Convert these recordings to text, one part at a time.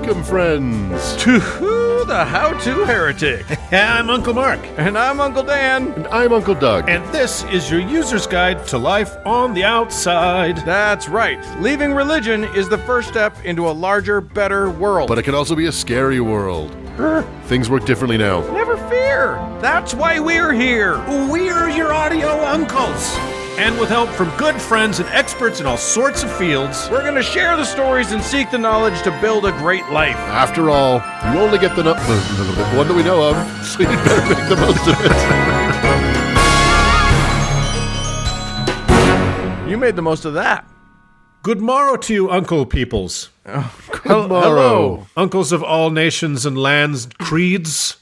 Welcome, friends, to the How-To Heretic. I'm Uncle Mark. And I'm Uncle Dan. And I'm Uncle Doug. And this is your user's guide to life on the outside. That's right. Leaving religion is the first step into a larger, better world. But it can also be a scary world. Things work differently now. Never fear. That's why we're here. We're your audio uncles. And with help from good friends and experts in all sorts of fields, we're going to share the stories and seek the knowledge to build a great life. After all, you only get the one that we know of, so you better make the most of it. You made the most of that. Good morrow to you, uncle peoples. Oh, good morrow. Hello. Uncles of all nations and lands, creeds,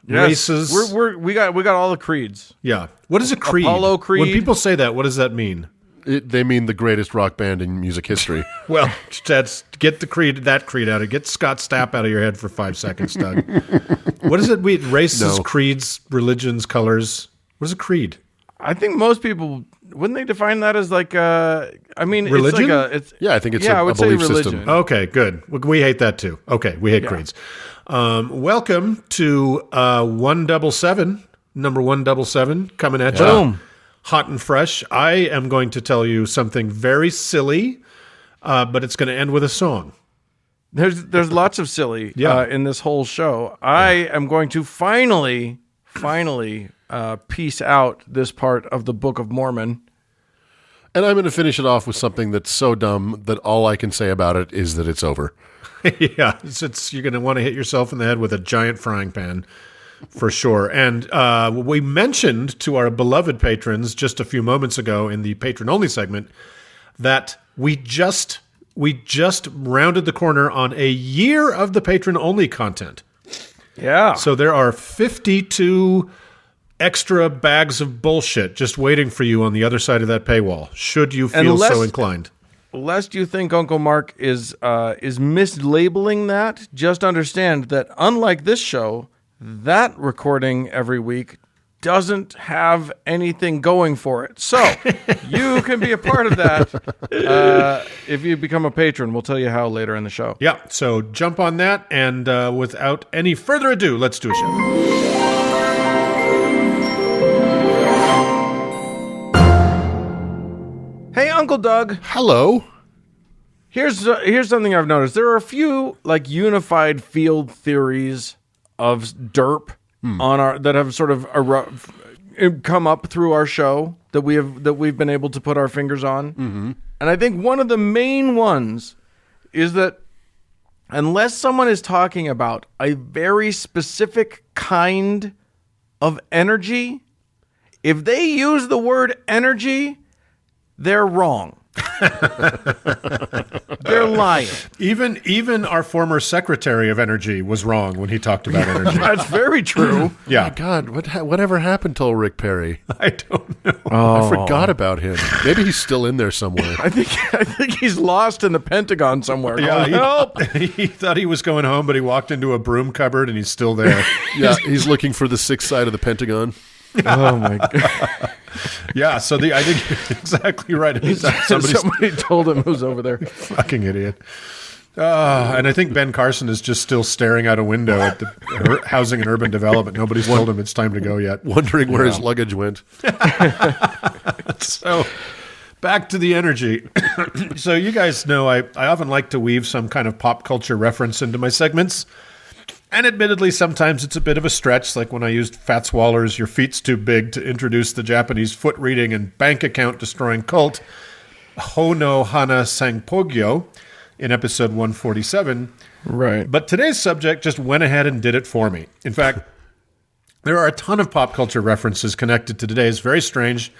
races. We got all the creeds. Yeah. What is a creed? Apollo Creed. When people say that, what does that mean? They mean the greatest rock band in music history. Well, get that creed out of it. Get Scott Stapp out of your head for 5 seconds, Doug. What is it? Races, creeds, religions, colors. What is a creed? I think most people, wouldn't they define that as like religion? I think it's a belief system. Okay, good. We hate that too. Okay, we hate creeds. Welcome to 177, number 177, coming at you. Boom. Hot and fresh. I am going to tell you something very silly, but it's going to end with a song. There's lots of silly in this whole show. I am going to finally piece out this part of the Book of Mormon. And I'm going to finish it off with something that's so dumb that all I can say about it is that it's over. Yeah, you're going to want to hit yourself in the head with a giant frying pan, for sure. And we mentioned to our beloved patrons just a few moments ago in the patron-only segment that we just rounded the corner on a year of the patron-only content. Yeah. So there are 52 extra bags of bullshit just waiting for you on the other side of that paywall, should you feel so inclined. Lest you think Uncle Mark is mislabeling that, just understand that unlike this show, that recording every week doesn't have anything going for it. So you can be a part of that if you become a patron. We'll tell you how later in the show. Yeah, so jump on that, and without any further ado, let's do a show. Hey, Uncle Doug. Hello. Here's something I've noticed. There are a few like unified field theories of derp that have sort of come up through our show that we've been able to put our fingers on. Mm-hmm. And I think one of the main ones is that unless someone is talking about a very specific kind of energy, if they use the word energy, they're wrong. They're lying. Even our former Secretary of Energy was wrong when he talked about energy. That's very true. Yeah. Oh my God, whatever happened to old Rick Perry? I don't know. I forgot about him. Maybe he's still in there somewhere. I think he's lost in the Pentagon somewhere. Yeah, Help! He thought he was going home, but he walked into a broom cupboard and he's still there. Yeah, he's looking for the sixth side of the Pentagon. Oh my God. Yeah, so I think you're exactly right. Somebody told him who's over there. Fucking idiot. And I think Ben Carson is just still staring out a window at the Housing and Urban Development. Nobody's told him it's time to go yet. Wondering where his luggage went. So, back to the energy. So you guys know I often like to weave some kind of pop culture reference into my segments. And admittedly, sometimes it's a bit of a stretch, like when I used Fats Waller's Your Feet's Too Big to introduce the Japanese foot-reading and bank account-destroying cult Hono Hana Sangpogyo in episode 147. Right. But today's subject just went ahead and did it for me. In fact, there are a ton of pop culture references connected to today's very strange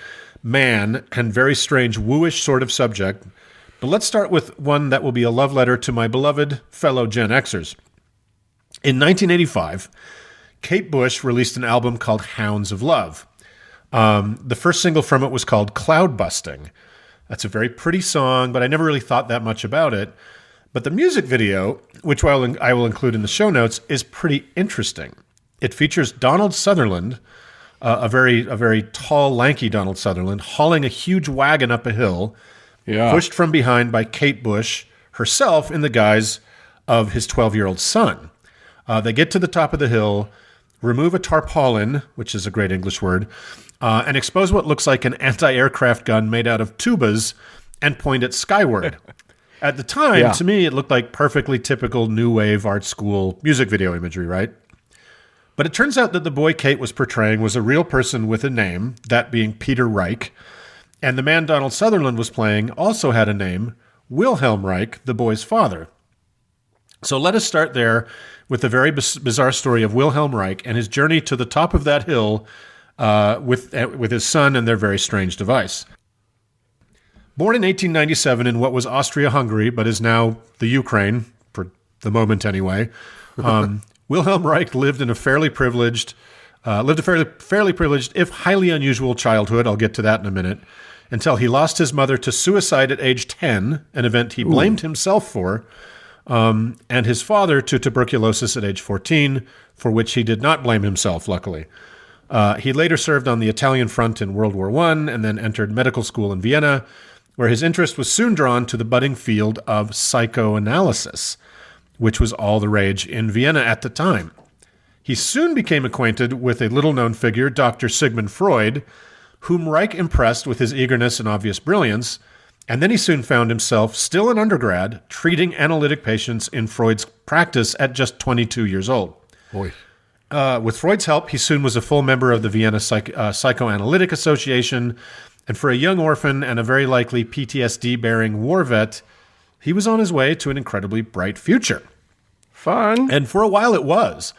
man and very strange wooish sort of subject. But let's start with one that will be a love letter to my beloved fellow Gen Xers. In 1985, Kate Bush released an album called Hounds of Love. The first single from it was called Cloudbusting. That's a very pretty song, but I never really thought that much about it. But the music video, which I will include in the show notes, is pretty interesting. It features Donald Sutherland, a very tall, lanky Donald Sutherland, hauling a huge wagon up a hill, pushed from behind by Kate Bush herself in the guise of his 12-year-old son. They get to the top of the hill, remove a tarpaulin, which is a great English word, and expose what looks like an anti-aircraft gun made out of tubas and point it skyward. At the time, to me, it looked like perfectly typical new wave art school music video imagery, right? But it turns out that the boy Kate was portraying was a real person with a name, that being Peter Reich, and the man Donald Sutherland was playing also had a name, Wilhelm Reich, the boy's father. So let us start there with the very bizarre story of Wilhelm Reich and his journey to the top of that hill with his son and their very strange device. Born in 1897 in what was Austria-Hungary, but is now the Ukraine, for the moment anyway, Wilhelm Reich lived a fairly privileged, if highly unusual childhood. I'll get to that in a minute. Until he lost his mother to suicide at age 10, an event he blamed himself for, and his father to tuberculosis at age 14, for which he did not blame himself, luckily. He later served on the Italian front in World War I and then entered medical school in Vienna, where his interest was soon drawn to the budding field of psychoanalysis, which was all the rage in Vienna at the time. He soon became acquainted with a little-known figure, Dr. Sigmund Freud, whom Reich impressed with his eagerness and obvious brilliance, and then he soon found himself, still an undergrad, treating analytic patients in Freud's practice at just 22 years old. Boy. With Freud's help, he soon was a full member of the Vienna Psychoanalytic Association, and for a young orphan and a very likely PTSD-bearing war vet, he was on his way to an incredibly bright future. Fun. And for a while it was.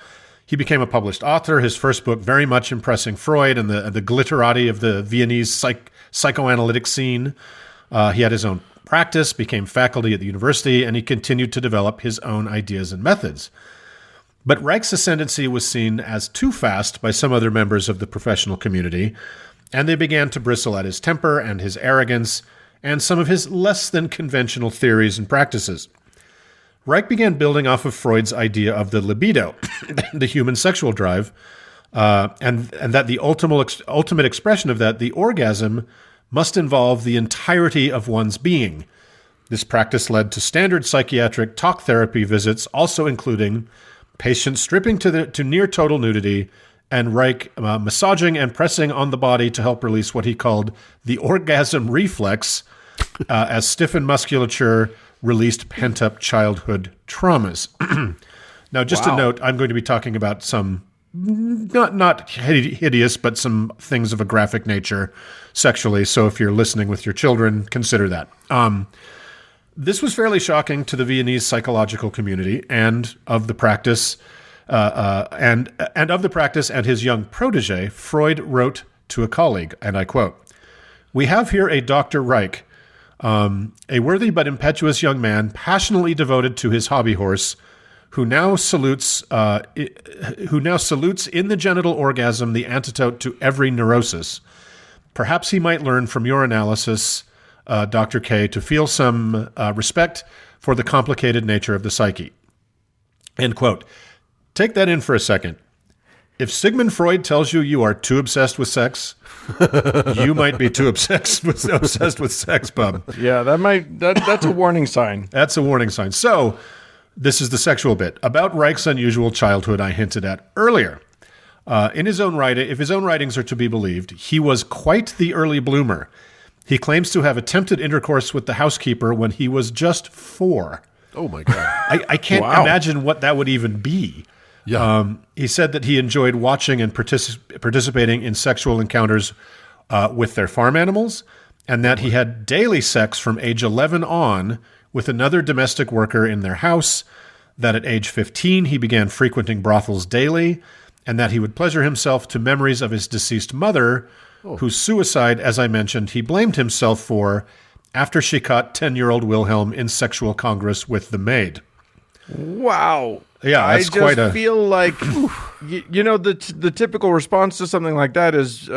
He became a published author, his first book very much impressing Freud and the glitterati of the Viennese psychoanalytic scene. He had his own practice, became faculty at the university, and he continued to develop his own ideas and methods. But Reich's ascendancy was seen as too fast by some other members of the professional community, and they began to bristle at his temper and his arrogance and some of his less than conventional theories and practices. Reich began building off of Freud's idea of the libido, the human sexual drive, and that the ultimate expression of that, the orgasm, must involve the entirety of one's being. This practice led to standard psychiatric talk therapy visits, also including patients stripping to near total nudity, and Reich massaging and pressing on the body to help release what he called the orgasm reflex, as stiffened musculature released pent-up childhood traumas. Now, just a note, I'm going to be talking about some not hideous, but some things of a graphic nature sexually. So if you're listening with your children, consider that. This was fairly shocking to the Viennese psychological community and of the practice, and his young protege. Freud wrote to a colleague, and I quote, "We have here a Dr. Reich, a worthy but impetuous young man, passionately devoted to his hobby horse, who now salutes in the genital orgasm the antidote to every neurosis. Perhaps he might learn from your analysis, Dr. K, to feel some respect for the complicated nature of the psyche." End quote. Take that in for a second. If Sigmund Freud tells you are too obsessed with sex, you might be too obsessed with sex, bub. Yeah, that's a warning sign. That's a warning sign. So, this is the sexual bit. About Reich's unusual childhood I hinted at earlier. In his own writing, if his own writings are to be believed, he was quite the early bloomer. He claims to have attempted intercourse with the housekeeper when he was just 4. Oh, my God. I can't imagine what that would even be. Yeah. He said that he enjoyed watching and participating in sexual encounters with their farm animals, and that he had daily sex from age 11 on with another domestic worker in their house, that at age 15 he began frequenting brothels daily, and that he would pleasure himself to memories of his deceased mother, whose suicide, as I mentioned, he blamed himself for after she caught 10-year-old Wilhelm in sexual congress with the maid. Wow. Yeah, that's quite a... feel like, the typical response to something like that is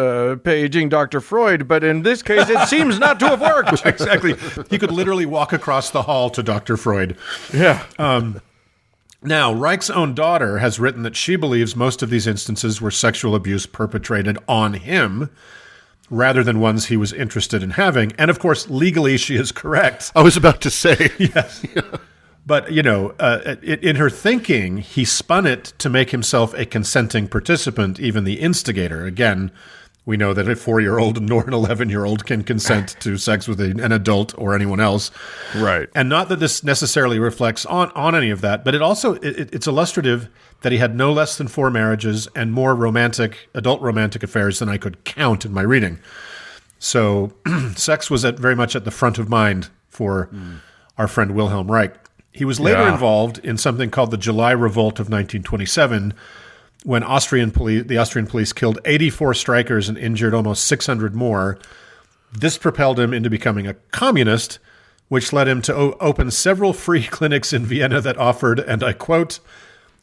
paging Dr. Freud, but in this case, it seems not to have worked. Exactly. He could literally walk across the hall to Dr. Freud. Yeah. Now, Reich's own daughter has written that she believes most of these instances were sexual abuse perpetrated on him, rather than ones he was interested in having. And, of course, legally, she is correct. I was about to say. Yes. But, in her thinking, he spun it to make himself a consenting participant, even the instigator. Again, we know that a 4-year-old nor an 11-year-old can consent to sex with an adult or anyone else. Right. And not that this necessarily reflects on any of that, but it's illustrative that he had no less than 4 marriages and more adult romantic affairs than I could count in my reading. So sex was very much at the front of mind for our friend Wilhelm Reich. He was later involved in something called the July Revolt of 1927, when the Austrian police killed 84 strikers and injured almost 600 more. This propelled him into becoming a communist, which led him to open several free clinics in Vienna that offered, and I quote,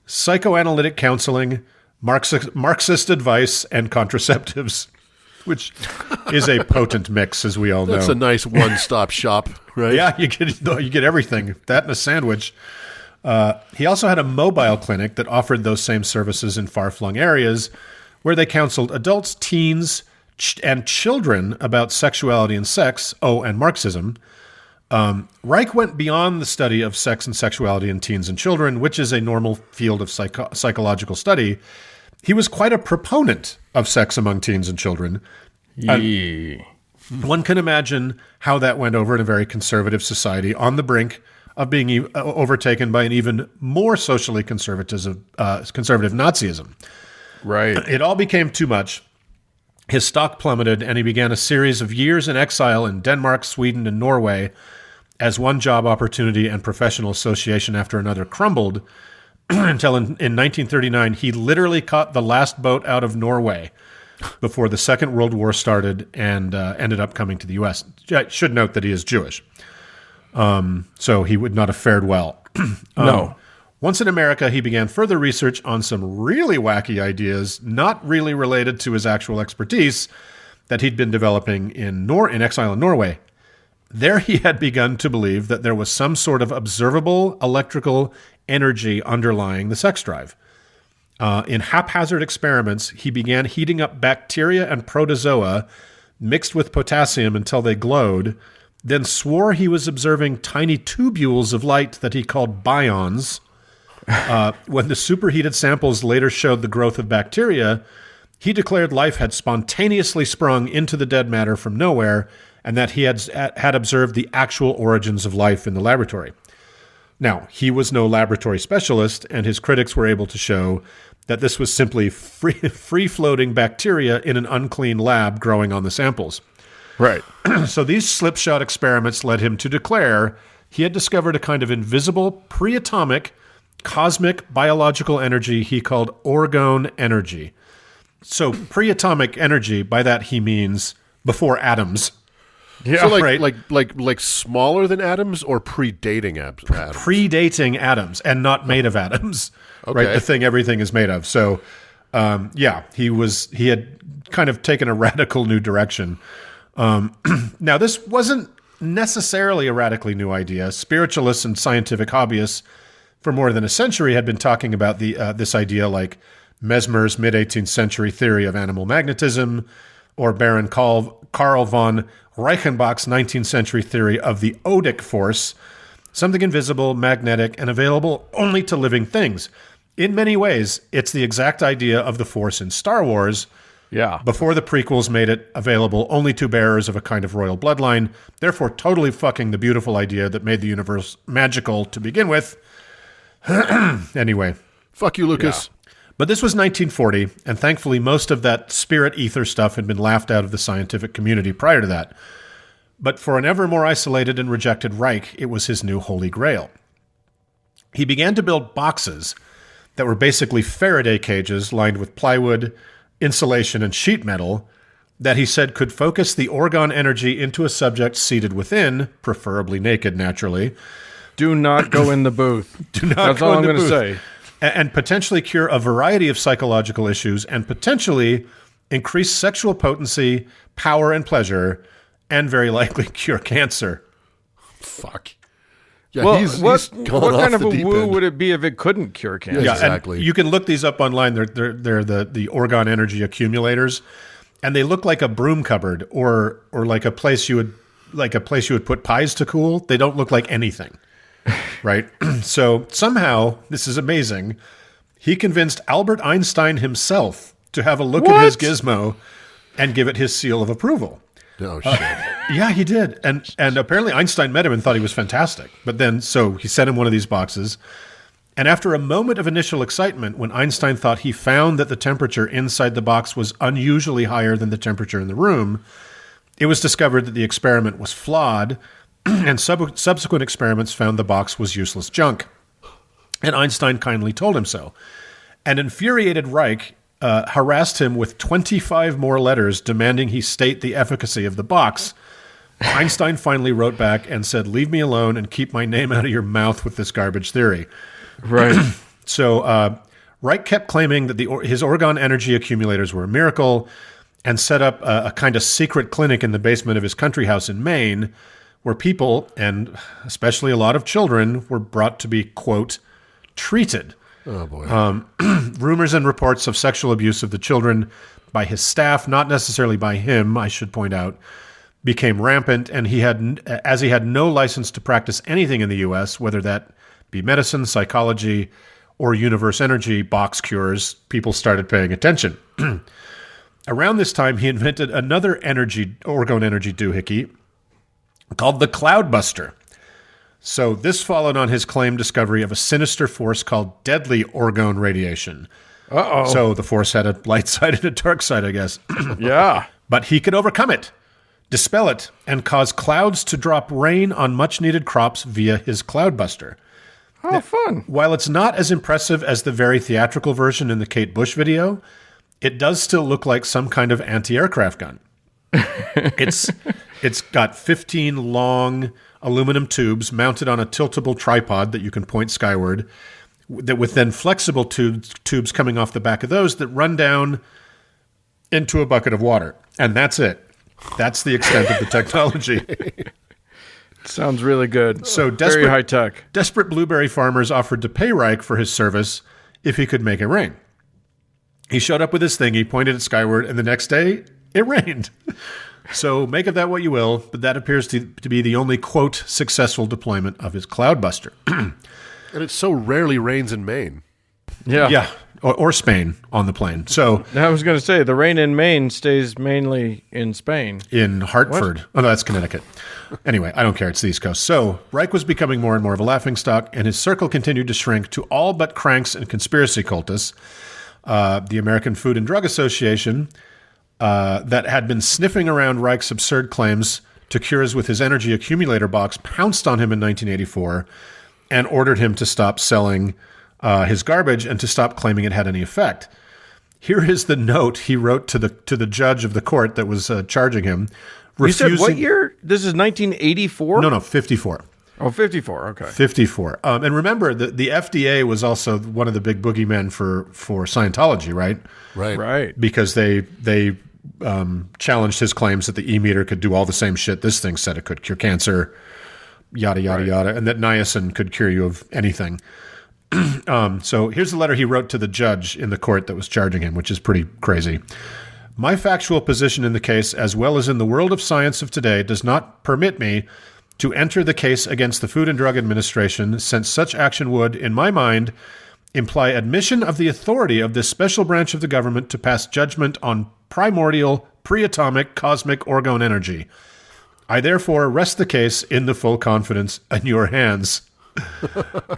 psychoanalytic counseling, Marxist advice, and contraceptives, which is a potent mix, as we all know. That's a nice one-stop shop, right? Yeah, you get everything. That and a sandwich. He also had a mobile clinic that offered those same services in far-flung areas where they counseled adults, teens, and children about sexuality and sex, and Marxism. Reich went beyond the study of sex and sexuality in teens and children, which is a normal field of psychological study. He was quite a proponent of sex among teens and children. One can imagine how that went over in a very conservative society on the brink of being overtaken by an even more socially conservative Nazism. Right. It all became too much. His stock plummeted, and he began a series of years in exile in Denmark, Sweden, and Norway as one job opportunity and professional association after another crumbled until in 1939 he literally caught the last boat out of Norway before the Second World War started and ended up coming to the U.S. I should note that he is Jewish. So he would not have fared well. No. Once in America, he began further research on some really wacky ideas, not really related to his actual expertise, that he'd been developing in exile in Norway. There he had begun to believe that there was some sort of observable electrical energy underlying the sex drive. In haphazard experiments, he began heating up bacteria and protozoa mixed with potassium until they glowed, then swore he was observing tiny tubules of light that he called bions. When the superheated samples later showed the growth of bacteria, he declared life had spontaneously sprung into the dead matter from nowhere, and that he had observed the actual origins of life in the laboratory. Now, he was no laboratory specialist, and his critics were able to show that this was simply free-floating bacteria in an unclean lab growing on the samples. Right. So these slipshod experiments led him to declare he had discovered a kind of invisible, pre-atomic, cosmic biological energy he called Orgone Energy. So pre-atomic energy, by that he means before atoms. Yeah. So right. like smaller than atoms or predating atoms? Predating atoms and not made of atoms. Okay. Right, the thing everything is made of. So, he had kind of taken a radical new direction. Now, this wasn't necessarily a radically new idea. Spiritualists and scientific hobbyists for more than a century had been talking about this idea, like Mesmer's mid-18th century theory of animal magnetism, or Baron Karl von Reichenbach's 19th century theory of the odic force, something invisible, magnetic, and available only to living things. In many ways, it's the exact idea of the Force in Star Wars. Yeah. Before the prequels made it available only to bearers of a kind of royal bloodline, therefore totally fucking the beautiful idea that made the universe magical to begin with. Anyway. Fuck you, Lucas. Yeah. But this was 1940, and thankfully most of that spirit ether stuff had been laughed out of the scientific community prior to that. But for an ever more isolated and rejected Reich, it was his new holy grail. He began to build boxes that were basically Faraday cages lined with plywood, insulation, and sheet metal that he said could focus the Orgone energy into a subject seated within, preferably naked, naturally. Do not go in the booth. Do not That's go all in I'm the going to booth. say. And potentially cure a variety of psychological issues and potentially increase sexual potency, power, and pleasure, and very likely cure cancer. Fuck. Yeah, Well, he's what gone off kind of the a deep woo end. would it be if it couldn't cure cancer? Yeah, Yeah, exactly. and you can look these up online. They're the Orgone Energy accumulators, and they look like a broom cupboard or like a place you would put pies to cool. They don't look like anything. right? So somehow, this is amazing, he convinced Albert Einstein himself to have a look at his gizmo and give it his seal of approval. Oh, shit. Yeah, he did. And apparently Einstein met him and thought he was fantastic. But then, so he sent him one of these boxes. And after a moment of initial excitement, when Einstein thought he found that the temperature inside the box was unusually higher than the temperature in the room, it was discovered that the experiment was flawed, and subsequent experiments found the box was useless junk. And Einstein kindly told him so. An infuriated Reich harassed him with 25 more letters demanding he state the efficacy of the box. Einstein finally wrote back and said, "Leave me alone and keep my name out of your mouth with this garbage theory." Right. So Reich kept claiming that his Orgone Energy accumulators were a miracle and set up a kind of secret clinic in the basement of his country house in Maine where people, and especially a lot of children, were brought to be, quote, treated. Oh, boy. Rumors and reports of sexual abuse of the children by his staff, not necessarily by him, I should point out, became rampant, and he had no license to practice anything in the U.S., whether that be medicine, psychology, or universe energy box cures, people started paying attention. Around this time, he invented another Orgone Energy doohickey called the Cloudbuster. So this followed on his claimed discovery of a sinister force called deadly orgone radiation. Uh-oh. So the force had a light side and a dark side, I guess. Yeah. But he could overcome it, dispel it, and cause clouds to drop rain on much-needed crops via his Cloudbuster. Oh, fun. While it's not as impressive as the very theatrical version in the Kate Bush video, it does still look like some kind of anti-aircraft gun. It's got 15 long aluminum tubes mounted on a tiltable tripod that you can point skyward, with then flexible tubes coming off the back of those that run down into a bucket of water. And that's it. That's the extent of the technology. Sounds really good. So very high tech. Desperate blueberry farmers offered to pay Reich for his service if he could make it rain. He showed up with his thing, he pointed it skyward, and the next day, it rained. So make of that what you will, but that appears to be the only, quote, successful deployment of his Cloudbuster. And it so rarely rains in Maine. Yeah. Yeah, or Spain on the plane. So I was going to say, the rain in Maine stays mainly in Spain. in Hartford. Oh, no, that's Connecticut. Anyway, I don't care. It's the East Coast. So Reich was becoming more and more of a laughingstock, and his circle continued to shrink to all but cranks and conspiracy cultists. The American Food and Drug Association, that had been sniffing around Reich's absurd claims to cures with his energy accumulator box, pounced on him in 1984 and ordered him to stop selling his garbage and to stop claiming it had any effect. Here is the note he wrote to the judge of the court that was charging him. You said what year? This is 1984? No, 54. Oh, 54. Okay. 54. And remember, the FDA was also one of the big boogeymen for Scientology, right? Right. Because they challenged his claims that the e-meter could do all the same shit this thing said it could: cure cancer, yada, yada, yada, and that niacin could cure you of anything. So here's the letter he wrote to the judge in the court that was charging him, which is pretty crazy. My factual position in the case, as well as in the world of science of today, does not permit me to enter the case against the Food and Drug Administration, since such action would, in my mind, imply admission of the authority of this special branch of the government to pass judgment on primordial, pre-atomic, cosmic orgone energy. I therefore rest the case in the full confidence in your hands.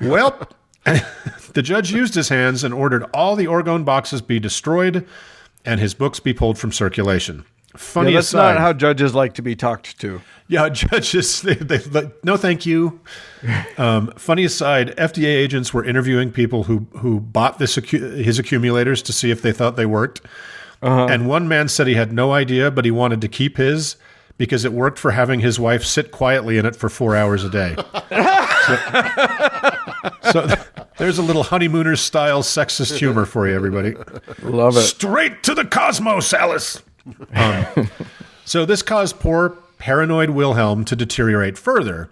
Well, the judge used his hands and ordered all the orgone boxes be destroyed and his books be pulled from circulation. Funny that's aside, not how judges like to be talked to. Yeah, judges, they no thank you. Funny aside, FDA agents were interviewing people who bought his accumulators to see if they thought they worked. And one man said he had no idea, but he wanted to keep his because it worked for having his wife sit quietly in it for 4 hours a day. So there's a little honeymooner-style sexist humor for you, everybody. Love it. Straight to the cosmos, Alice. So this caused poor paranoid Wilhelm to deteriorate further.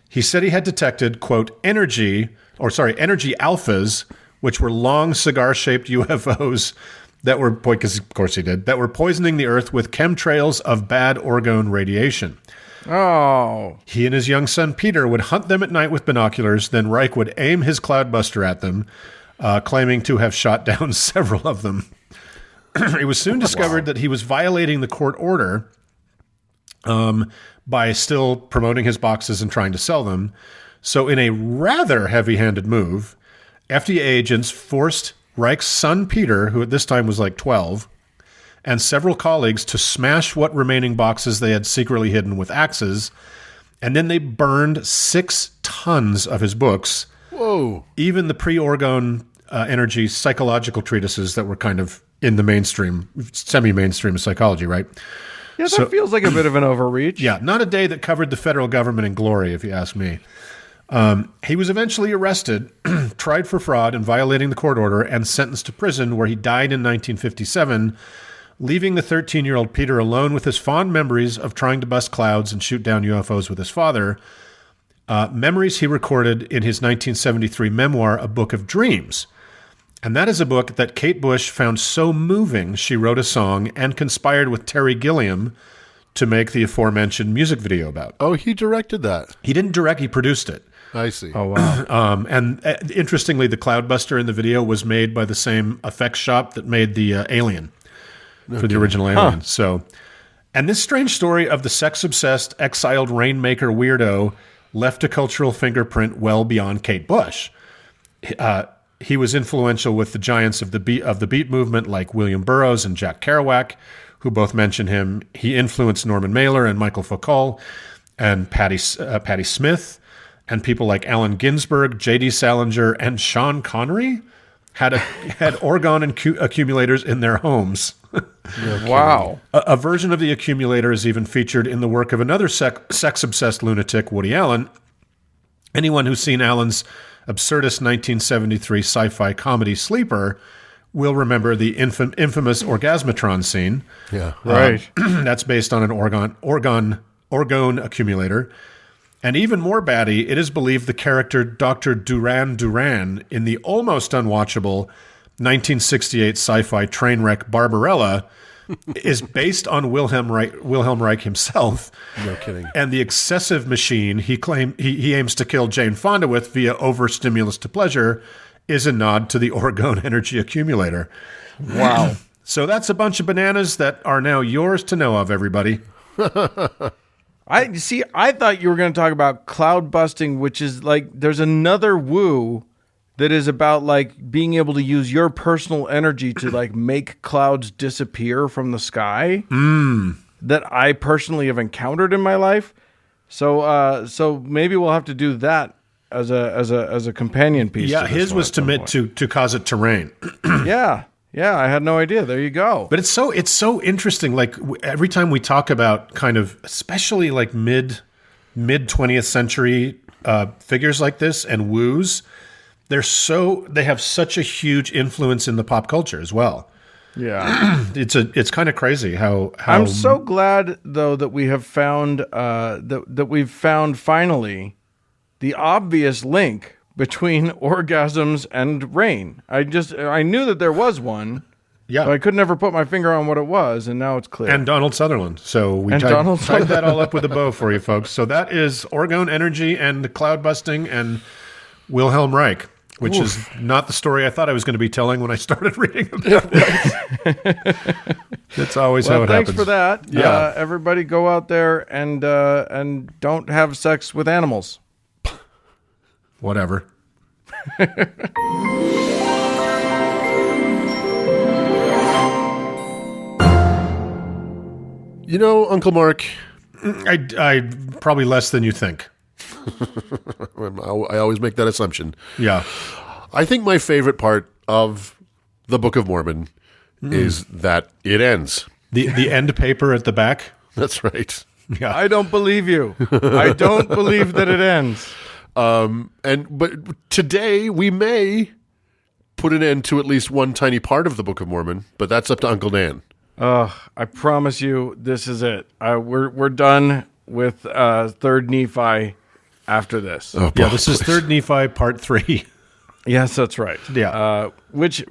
He said he had detected, quote, energy alphas, which were long cigar-shaped UFOs that were, because of course he did, that were poisoning the Earth with chemtrails of bad orgone radiation. Oh. He and his young son Peter would hunt them at night with binoculars. Then Reich would aim his Cloudbuster at them, claiming to have shot down several of them. It was soon discovered that he was violating the court order by still promoting his boxes and trying to sell them. So in a rather heavy-handed move, FDA agents forced Reich's son Peter, who at this time was like 12, and several colleagues to smash what remaining boxes they had secretly hidden with axes, and then they burned 6 tons of his books. Whoa. Even the pre-Orgone Energy psychological treatises that were kind of in the mainstream, semi-mainstream psychology, right? Yeah, that feels like a bit of an overreach. Yeah, not a day that covered the federal government in glory, if you ask me. He was eventually arrested, tried for fraud and violating the court order, and sentenced to prison, where he died in 1957, leaving the 13-year-old Peter alone with his fond memories of trying to bust clouds and shoot down UFOs with his father. Memories he recorded in his 1973 memoir, A Book of Dreams. And that is a book that Kate Bush found so moving, she wrote a song and conspired with Terry Gilliam to make the aforementioned music video about. Oh, he directed that. He didn't direct, he produced it. I see. Oh, wow. And interestingly, the Cloudbuster in the video was made by the same effects shop that made the Alien for the original Alien. So, and this strange story of the sex-obsessed, exiled rainmaker weirdo left a cultural fingerprint well beyond Kate Bush. He was influential with the giants of the beat movement like William Burroughs and Jack Kerouac, who both mention him. He influenced Norman Mailer and Michael Foucault and Patti Smith, and people like Allen Ginsberg, J.D. Salinger, and Sean Connery had Orgone accumulators in their homes. Wow. A version of the accumulator is even featured in the work of another sex-obsessed lunatic, Woody Allen. Anyone who's seen Allen's absurdist 1973 sci-fi comedy Sleeper will remember the infamous Orgasmatron scene. Yeah. Right. That's based on an Orgone accumulator. And even more batty, it is believed the character Dr. Duran Duran in the almost unwatchable 1968 sci-fi train wreck Barbarella is based on Wilhelm Reich himself. No kidding. And the excessive machine he aims to kill Jane Fonda with via overstimulus to pleasure is a nod to the Orgone Energy accumulator. Wow. So that's a bunch of bananas that are now yours to know of, everybody. I thought you were going to talk about cloud busting, which is like there's another woo that is about like being able to use your personal energy to like make clouds disappear from the sky. That I personally have encountered in my life. So maybe we'll have to do that as a companion piece. Yeah, to this his one was at some to cause it to rain. Yeah, I had no idea. There you go. But it's so interesting. Like every time we talk about kind of, especially like mid 20th century figures like this and woos, they have such a huge influence in the pop culture as well. Yeah, it's kind of crazy how I'm so glad though that we have found that we've found finally the obvious link between orgasms and rain. I knew that there was one. Yeah. But I could never put my finger on what it was, and now it's clear. And Donald Sutherland. So we tied that all up with a bow for you folks. So that is Orgone Energy and cloud busting and Wilhelm Reich, which is not the story I thought I was going to be telling when I started reading about it. That's always how it happens. Thanks for that. Yeah. Everybody go out there and don't have sex with animals. Whatever. You know, Uncle Mark, I probably less than you think. I always make that assumption. Yeah. I think my favorite part of the Book of Mormon is that it ends. The end paper at the back. That's right. Yeah. I don't believe you. I don't believe that it ends. But today we may put an end to at least one tiny part of the Book of Mormon, but that's up to Uncle Dan. I promise you, this is it. We're done with Third Nephi after this. Oh, Yeah, this is Third Nephi Part 3. Yes, that's right. Yeah. Which,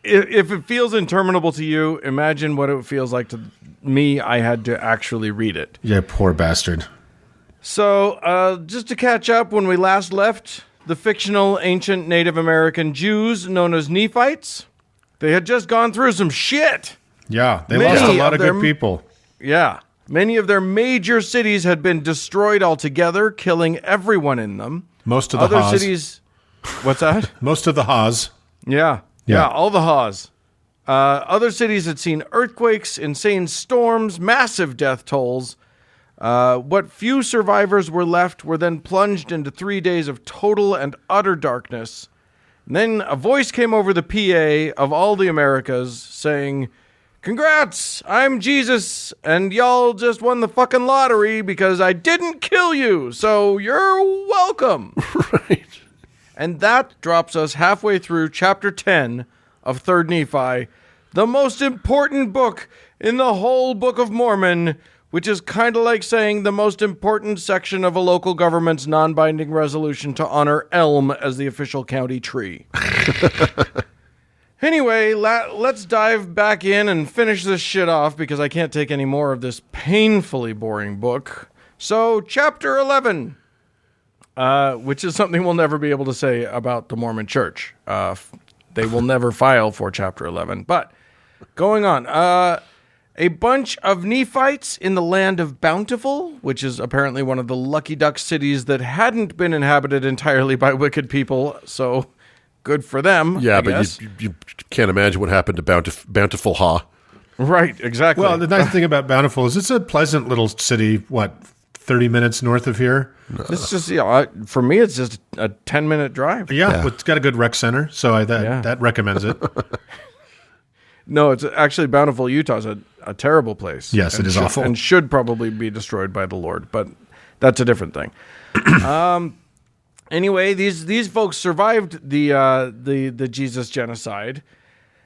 if it feels interminable to you, imagine what it feels like to me, I had to actually read it. Yeah, poor bastard. So, just to catch up, when we last left, the fictional ancient Native American Jews known as Nephites, they had just gone through some shit. Yeah, they Many lost a lot of their- good people. Yeah. Many of their major cities had been destroyed altogether, killing everyone in them. Most of the Other Haas. cities... What's that? Most of the Haas. Yeah. Yeah. All the Haas. Other cities had seen earthquakes, insane storms, massive death tolls. What few survivors were left were then plunged into 3 days of total and utter darkness. And then a voice came over the PA of all the Americas saying, "Congrats, I'm Jesus, and y'all just won the fucking lottery because I didn't kill you, so you're welcome." Right. And that drops us halfway through chapter 10 of 3rd Nephi, the most important book in the whole Book of Mormon, which is kind of like saying the most important section of a local government's non-binding resolution to honor elm as the official county tree. Anyway, let's dive back in and finish this shit off because I can't take any more of this painfully boring book. So, chapter 11, which is something we'll never be able to say about the Mormon Church. They will never file for chapter 11. But, going on, a bunch of Nephites in the land of Bountiful, which is apparently one of the Lucky Duck cities that hadn't been inhabited entirely by wicked people, so... good for them. Yeah, I but guess. you can't imagine what happened to Bountiful Ha. Right, exactly. Well, the nice thing about Bountiful is it's a pleasant little city, 30 minutes north of here? It's just, for me, it's just a 10-minute drive. Yeah, well, it's got a good rec center, so that recommends it. No, it's actually Bountiful, Utah is a terrible place. Yes, it is awful. And should probably be destroyed by the Lord, but that's a different thing. Anyway, these folks survived the Jesus genocide,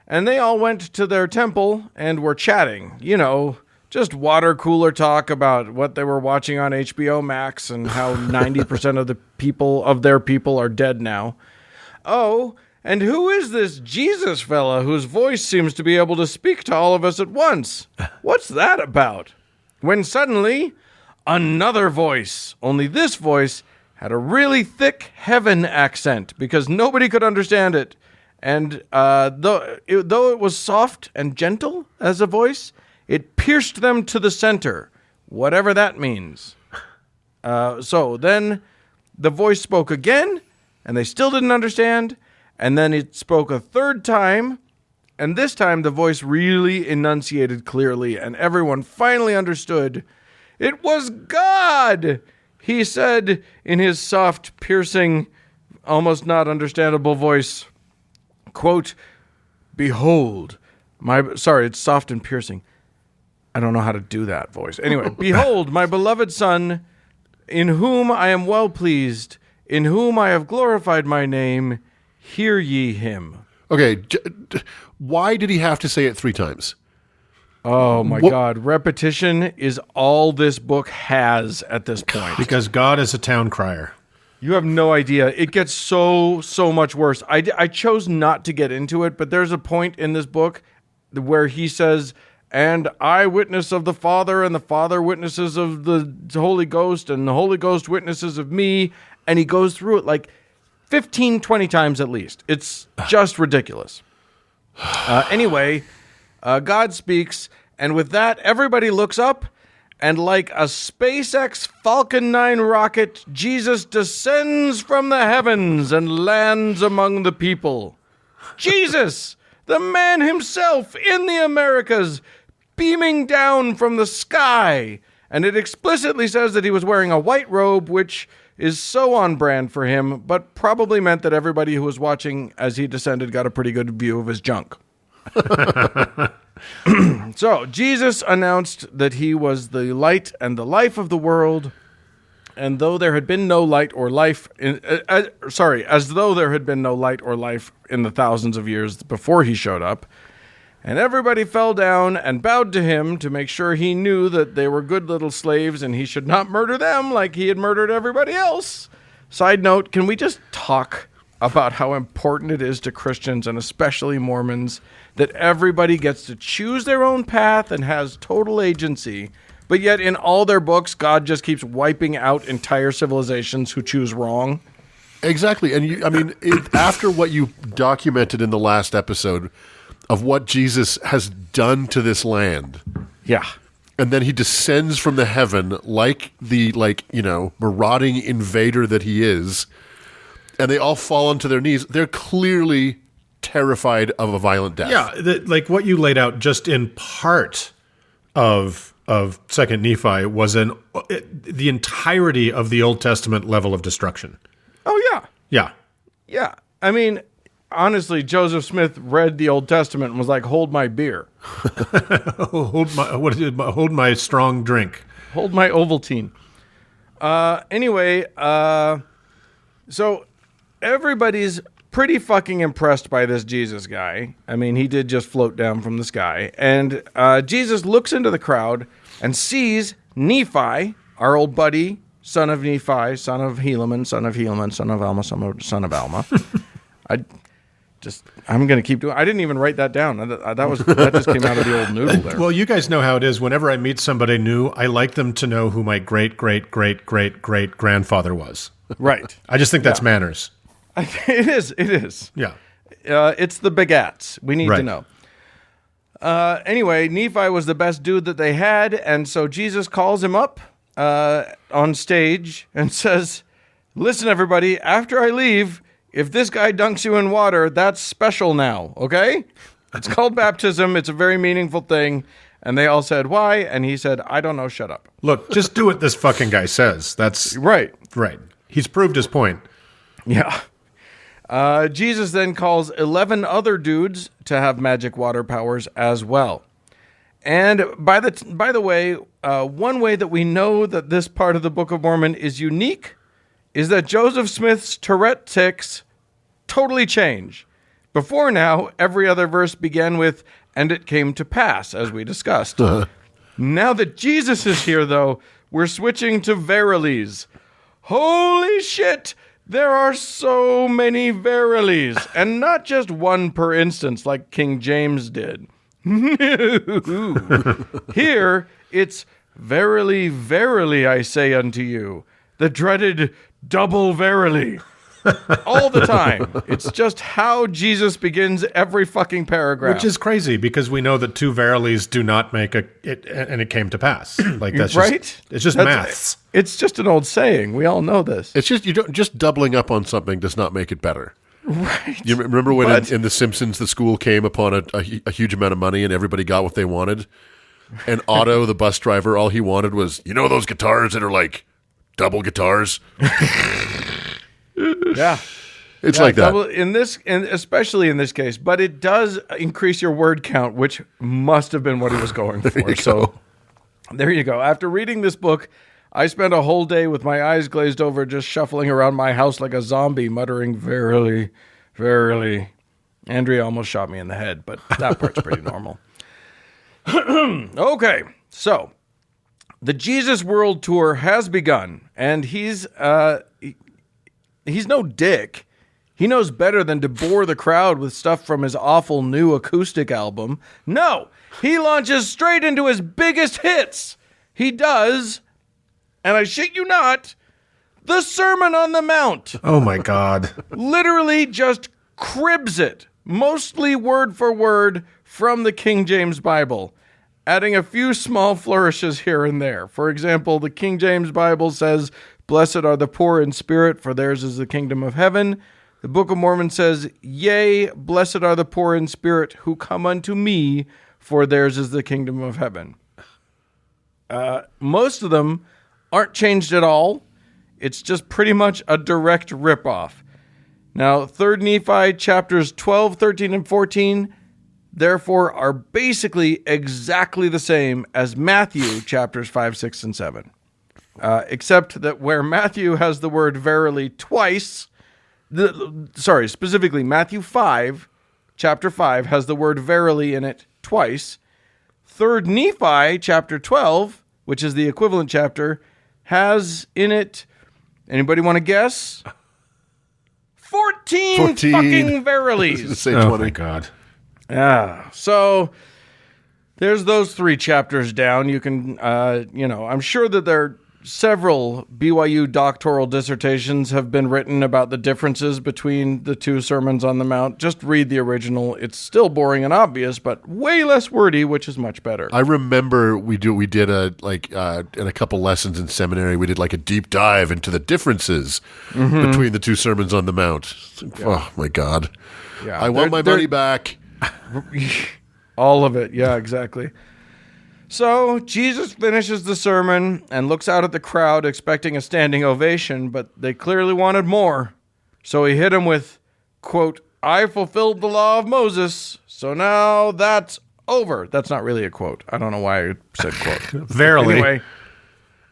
and they all went to their temple and were chatting. Just water cooler talk about what they were watching on HBO Max and how 90% of their people are dead now. Oh, and who is this Jesus fella whose voice seems to be able to speak to all of us at once? What's that about? When suddenly, another voice, only this voice had a really thick heaven accent because nobody could understand it. And though it was soft and gentle as a voice, it pierced them to the center, whatever that means. So then the voice spoke again, and they still didn't understand. And then it spoke a third time, and this time the voice really enunciated clearly, and everyone finally understood. It was God! He said in his soft, piercing, almost not understandable voice, quote, "Behold, it's soft and piercing. I don't know how to do that voice. Anyway, behold, my beloved son, in whom I am well pleased, in whom I have glorified my name, hear ye him." Okay, why did he have to say it 3 times? Oh my God. Repetition is all this book has at this point. Because God is a town crier. You have no idea. It gets so much worse. I chose not to get into it, but there's a point in this book where he says, "And I witness of the Father, and the Father witnesses of the Holy Ghost, and the Holy Ghost witnesses of me." And he goes through it like 15, 20 times at least. It's just ridiculous. Anyway, God speaks, and with that, everybody looks up, and like a SpaceX Falcon 9 rocket, Jesus descends from the heavens and lands among the people. Jesus, the man himself in the Americas, beaming down from the sky. And it explicitly says that he was wearing a white robe, which is so on brand for him, but probably meant that everybody who was watching as he descended got a pretty good view of his junk. So, Jesus announced that he was the light and the life of the world, and though there had been no light or life, as though there had been no light or life in the thousands of years before he showed up, and everybody fell down and bowed to him to make sure he knew that they were good little slaves and he should not murder them like he had murdered everybody else. Side note, can we just talk about how important it is to Christians, and especially Mormons, that everybody gets to choose their own path and has total agency. But yet in all their books, God just keeps wiping out entire civilizations who choose wrong. Exactly. And after what you documented in the last episode of what Jesus has done to this land. Yeah. And then he descends from the heaven like the marauding invader that he is. And they all fall onto their knees. They're clearly terrified of a violent death. Yeah, like what you laid out just in part of Second Nephi was the entirety of the Old Testament level of destruction. Oh, yeah. Yeah. Yeah. I mean, honestly, Joseph Smith read the Old Testament and was like, hold my beer. Hold my strong drink. Hold my Ovaltine. Anyway, so everybody's pretty fucking impressed by this Jesus guy. I mean, he did just float down from the sky. And Jesus looks into the crowd and sees Nephi, our old buddy, son of Nephi, son of Helaman, son of Helaman, son of Alma, son of Alma. I'm going to keep doing. I didn't even write that down. That just came out of the old noodle there. Well, you guys know how it is. Whenever I meet somebody new, I like them to know who my great great great great great grandfather was. Right. I just think that's manners. It is. Yeah. It's the begats. We need to know. Anyway, Nephi was the best dude that they had, and so Jesus calls him up on stage and says, listen, everybody, after I leave, if this guy dunks you in water, that's special now, okay? It's called baptism. It's a very meaningful thing. And they all said, why? And he said, I don't know, shut up. Look, just do what this fucking guy says. That's right. Right. He's proved his point. Yeah. Jesus then calls 11 other dudes to have magic water powers as well. And by the way, one way that we know that this part of the Book of Mormon is unique is that Joseph Smith's Tourette tics totally change. Before now, every other verse began with, and it came to pass, as we discussed. Now that Jesus is here, though, we're switching to verilies. Holy shit! There are so many verilies, and not just one per instance like King James did. Here, it's verily, verily, I say unto you, the dreaded double verily. All the time. It's just how Jesus begins every fucking paragraph. Which is crazy because we know that two verilies do not make it, and it came to pass. Like that's right? It's just maths. It's just an old saying. We all know this. It's just doubling up on something does not make it better. Right. You remember when in The Simpsons the school came upon a huge amount of money and everybody got what they wanted? And Otto, the bus driver, all he wanted was, those guitars that are like double guitars? Yeah. It's like that. Especially in this case, but it does increase your word count, which must have been what he was going for. So there you go. After reading this book, I spent a whole day with my eyes glazed over, just shuffling around my house like a zombie, muttering, verily, verily. Andrea almost shot me in the head, but that part's pretty normal. Okay, so the Jesus World Tour has begun, and he's no dick. He knows better than to bore the crowd with stuff from his awful new acoustic album. No, he launches straight into his biggest hits. He does, and I shit you not, the Sermon on the Mount. Oh my God. Literally just cribs it, mostly word for word from the King James Bible, adding a few small flourishes here and there. For example, the King James Bible says, blessed are the poor in spirit, for theirs is the kingdom of heaven. The Book of Mormon says, yea, blessed are the poor in spirit who come unto me, for theirs is the kingdom of heaven. Most of them aren't changed at all. It's just pretty much a direct ripoff. Now, 3 Nephi chapters 12, 13, and 14, therefore, are basically exactly the same as Matthew chapters 5, 6, and 7. Except that where Matthew has the word verily twice, specifically Matthew 5, chapter 5, has the word verily in it twice. 3 Nephi, chapter 12, which is the equivalent chapter, has in it, anybody want to guess? 4 14 fucking verilies. Say Oh 20. my God. Yeah. So there's those 3 chapters down. You can, I'm sure that there are several BYU doctoral dissertations have been written about the differences between the 2 Sermons on the Mount. Just read the original. It's still boring and obvious, but way less wordy, which is much better. I remember we did in a couple lessons in seminary, we did like a deep dive into the differences between the 2 Sermons on the Mount. Oh my God. Yeah. I want my money back. All of it. Yeah, exactly. So Jesus finishes the sermon and looks out at the crowd expecting a standing ovation, but they clearly wanted more. So he hit him with, quote, "I fulfilled the law of Moses, so now that's over." That's not really a quote. I don't know why I said quote. Verily. Anyway,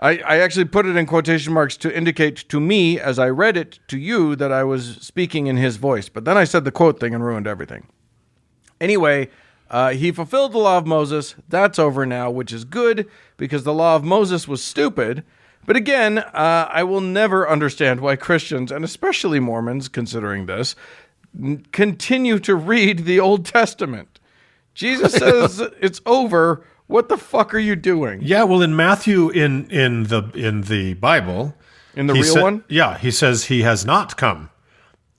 I actually put it in quotation marks to indicate to me, as I read it to you, that I was speaking in his voice. But then I said the quote thing and ruined everything. Anyway, he fulfilled the law of Moses. That's over now, which is good because the law of Moses was stupid. But again, I will never understand why Christians, and especially Mormons, considering this, continue to read the Old Testament. Jesus says it's over. What the fuck are you doing? Yeah, well, in Matthew, in the Bible, In the real one? yeah, he says he has not come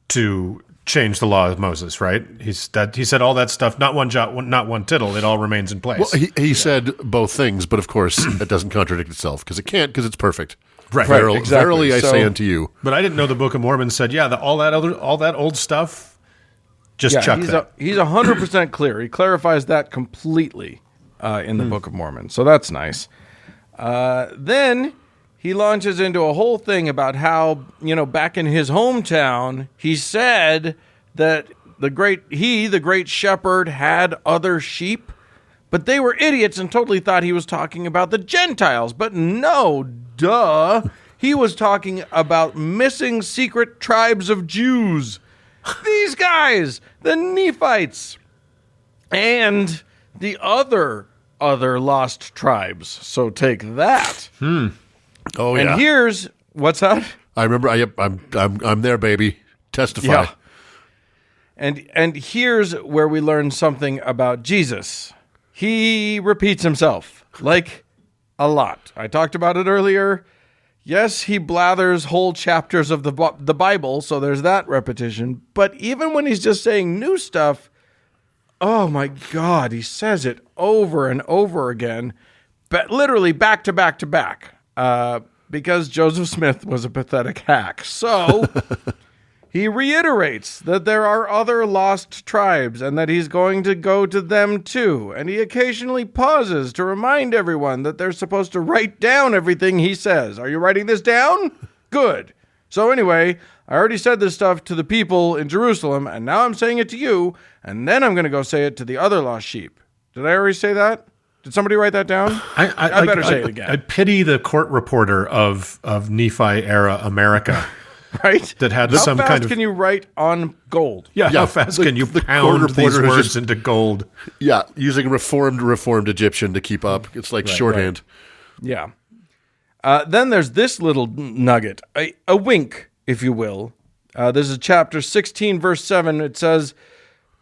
to change the law of Moses. Right? He said all that stuff. Not one jot, not one tittle. It all remains in place. Well, he said both things, but of course it doesn't contradict itself because it can't, because it's perfect. Right. Verily, exactly. verily I So- say unto you. But I didn't know the Book of Mormon said, yeah, all that old stuff. Just chuck that. He's 100% clear. He clarifies that completely in the Book of Mormon. So that's nice. Then he launches into a whole thing about how, back in his hometown, he said that the great shepherd, had other sheep, but they were idiots and totally thought he was talking about the Gentiles. But no, duh. He was talking about missing secret tribes of Jews. These guys, the Nephites, and the other lost tribes. So take that. Oh And yeah, here's what's that? I remember. I'm there, baby. Testify. Yeah. And here's where we learn something about Jesus. He repeats himself, like a lot. I talked about it earlier. Yes, he blathers whole chapters of the Bible, so there's that repetition. But even when he's just saying new stuff, oh my God, he says it over and over again, but literally back to back to back, because Joseph Smith was a pathetic hack. So he reiterates that there are other lost tribes and that he's going to go to them too. And he occasionally pauses to remind everyone that they're supposed to write down everything he says. Are you writing this down? Good. So anyway, I already said this stuff to the people in Jerusalem, and now I'm saying it to you, and then I'm going to go say it to the other lost sheep. Did I already say that? Did somebody write that down? I better say it again. I pity the court reporter of Nephi era America. Right? That had How some fast kind of. can you write on gold? Yeah, how fast can you the pound court these reporter is words just- into gold? Yeah, using reformed Egyptian to keep up. It's like shorthand. Yeah. Then there's this little nugget, a wink, if you will. This is chapter 16, verse 7. It says,